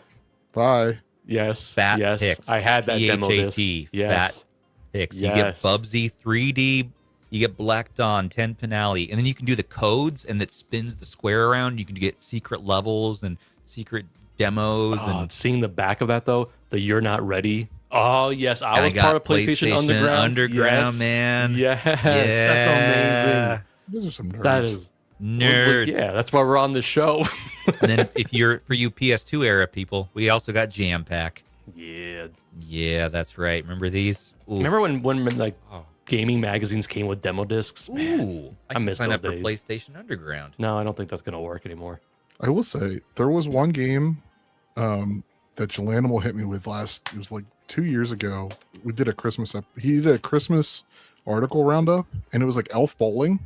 Bye. Yes. Fat yes. Pix. I had that demo disc. PHAT. Yes. Fat Pix. You Yes. get Bubsy 3D. You get Black Dawn 10 Penali, and then you can do the codes, and it spins the square around. You can get secret levels and secret demos, Oh, and seeing the back of that though, the "You're Not Ready." Oh yes, I and was got part of PlayStation Underground. Underground, Yes. man. Yes, that's amazing. Those are some nerds. That is Nerds. Yeah, that's why we're on this show. And then for you PS2 era people, we also got Jam Pack. Yeah. Yeah, that's right. Remember these? Ooh. Remember when like gaming magazines came with demo discs? Man, Ooh, I miss sign those up for days. PlayStation Underground. No, I don't think that's gonna work anymore. I will say there was one game that Jelanimal hit me with it was like 2 years ago. We did a Christmas he did a Christmas article roundup, and it was like Elf Bowling.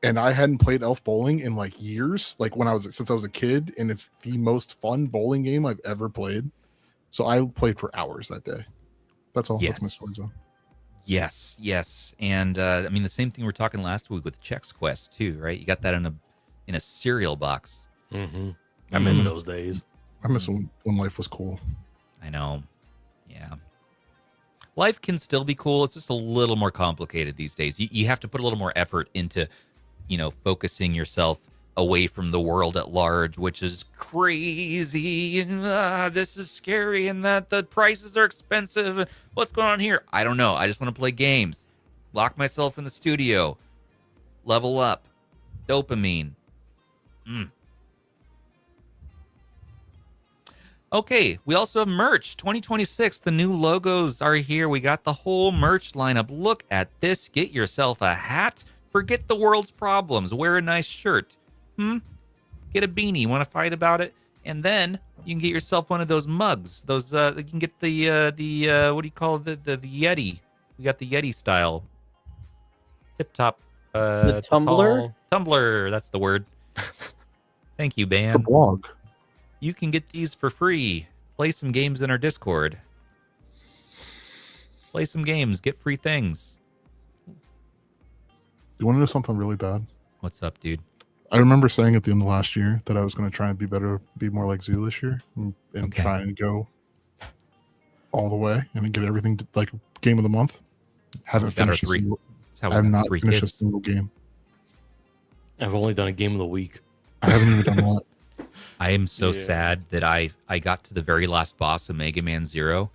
And I hadn't played Elf Bowling in like years, like since I was a kid, and it's the most fun bowling game I've ever played. So I played for hours that day. That's all. Yes. That's my story zone. Yes. And I mean the same thing we were talking last week with Chex Quest too, right? You got that in a cereal box. Mm-hmm. I miss those days. I miss when life was cool. I know. Yeah. Life can still be cool. It's just a little more complicated these days. You have to put a little more effort into, focusing yourself away from the world at large, which is crazy. And this is scary. And that the prices are expensive. What's going on here? I don't know. I just want to play games. Lock myself in the studio. Level up. Dopamine. Okay, we also have merch. 2026, the new logos are here. We got the whole merch lineup. Look at this. Get yourself a hat. Forget the world's problems. Wear a nice shirt. Get a beanie. Want to fight about it? And then you can get yourself one of those mugs. Those you can get the what do you call it? The Yeti. We got the Yeti style. Tip top. The tumbler? Tumbler. That's the word. Thank you, The Bam. blog. You can get these for free. Play some games in our Discord. Play some games. Get free things. You want to know something really bad? What's up, dude? I remember saying at the end of last year that I was going to try and be more like Zoo this year, and Okay. try and go all the way and get everything like game of the month. Haven't Got our finished. three. That's how I we have got not three finished kids. a single game. I've only done a game of the week. I haven't even done that. I am so Yeah. sad that I got to the very last boss of Mega Man Zero,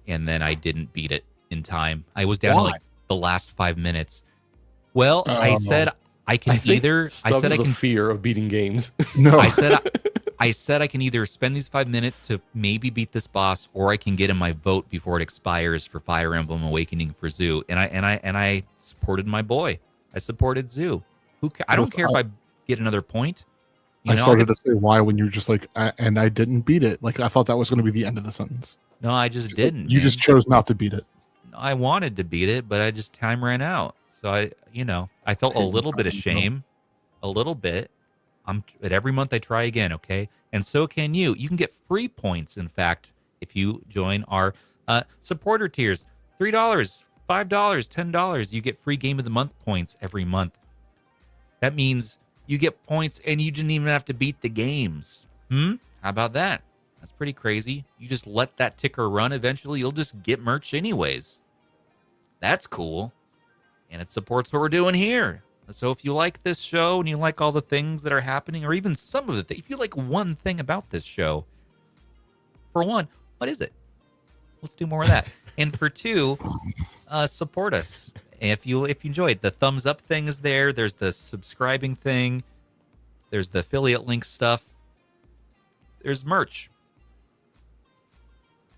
and then I didn't beat it in time. I was down to Why? like the last 5 minutes. Well, I Oh. said I can I think either. I Stubbs said I is a can. fear of beating games. No, I said I can either spend these 5 minutes to maybe beat this boss, or I can get in my vote before it expires for Fire Emblem Awakening for Zoo. And I supported my boy. I supported Zoo. I don't care if I get another point. I started to say why when you were just like, and I didn't beat it. Like I thought that was going to be the end of the sentence. No, I just didn't. You man. just chose not to beat it. I wanted to beat it, but time ran out. So I felt a little bit of shame, a little bit. But every month I try again, okay? And so can you. You can get free points, in fact, if you join our supporter tiers. $3, $5, $10. You get free Game of the Month points every month. That means you get points and you didn't even have to beat the games. How about that? That's pretty crazy. You just let that ticker run. Eventually, you'll just get merch anyways. That's cool. And it supports what we're doing here. So if you like this show and you like all the things that are happening, or even some of the things, if you like one thing about this show, for one, what is it? Let's do more of that. And for two, support us. If you enjoy it, the thumbs up thing is there. There's the subscribing thing. There's the affiliate link stuff. There's merch.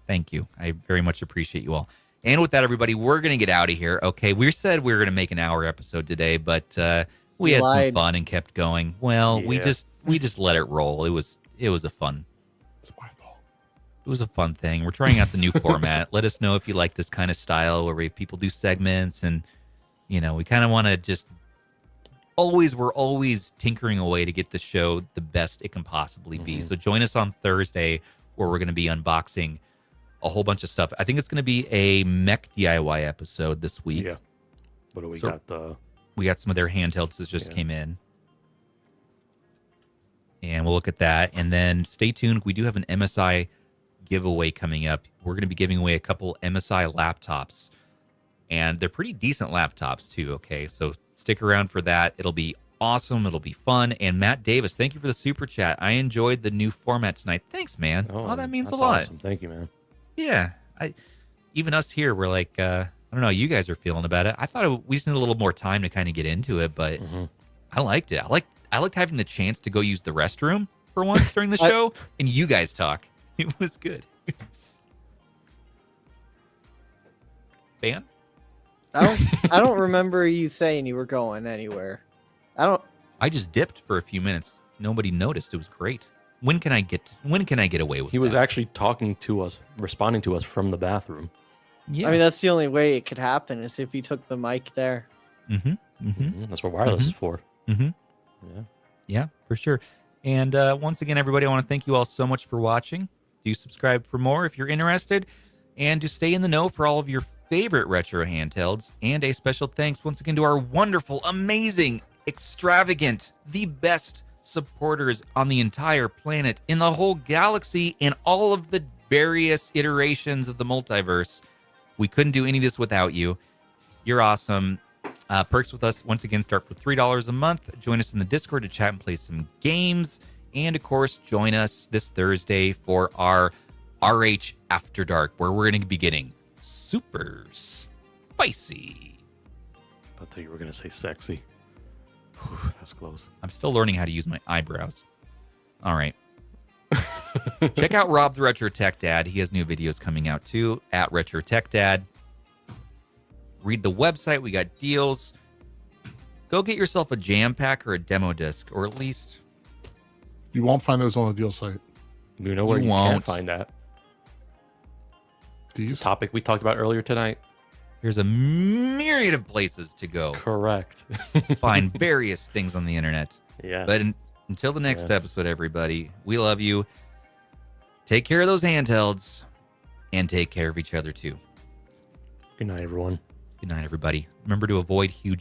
Thank you. I very much appreciate you all. And with that, everybody, we're going to get out of here. Okay, we said we were going to make an hour episode today, but we had some fun and kept going. Well, we Yeah. just let it roll. It was a fun. It's my fault. It was a fun thing. We're trying out the new format. Let us know if you like this kind of style where people do segments, and we kind of want to just we're always tinkering away to get the show the best it can possibly be. So join us on Thursday, where we're going to be unboxing a whole bunch of stuff. I think it's going to be a mech DIY episode this week. Yeah. What do we So- got? We got some of their handhelds that just Yeah. came in. And we'll look at that. And then stay tuned. We do have an MSI giveaway coming up. We're going to be giving away a couple MSI laptops. And they're pretty decent laptops, too. Okay. So stick around for that. It'll be awesome. It'll be fun. And Matt Davis, thank you for the super chat. I enjoyed the new format tonight. Thanks, man. Oh, that means a that's lot. Awesome. Thank you, man. Yeah. Even us here, we're like, I don't know how you guys are feeling about it. I thought we just need a little more time to kind of get into it, but I liked it. I liked having the chance to go use the restroom for once during the I- show, and you guys talk. It was good. Ban? I don't remember you saying you were going anywhere. I just dipped for a few minutes. Nobody noticed. It was great. When can I get away with He was that? actually talking to us, responding to us from the bathroom. Yeah. I mean, that's the only way it could happen is if you took the mic there. That's what wireless is for. Mm-hmm. Yeah. Yeah, for sure. And once again, everybody, I want to thank you all so much for watching. Do subscribe for more if you're interested, and to stay in the know for all of your favorite retro handhelds. And a special thanks once again to our wonderful, amazing, extravagant, the best supporters on the entire planet, in the whole galaxy, and all of the various iterations of the multiverse. We couldn't do any of this without you. You're awesome. Perks with us, once again, start for $3 a month. Join us in the Discord to chat and play some games. And, of course, join us this Thursday for our RH After Dark, where we're going to be getting super spicy. I thought you were going to say sexy. Whew, that was close. I'm still learning how to use my eyebrows. All right. Check out Rob the Retro Tech Dad. He has new videos coming out, too, at Retro Tech Dad. Read the website. We got deals. Go get yourself a jam pack or a demo disc, or at least... You won't find those on the deal site. You know where You you won't. can't find that? It's These? a topic we talked about earlier tonight. There's a myriad of places to go Correct. to find various things on the internet. Yes. But until the next Yes. episode, everybody, we love you. Take care of those handhelds, and take care of each other, too. Good night, everyone. Good night, everybody. Remember to avoid huge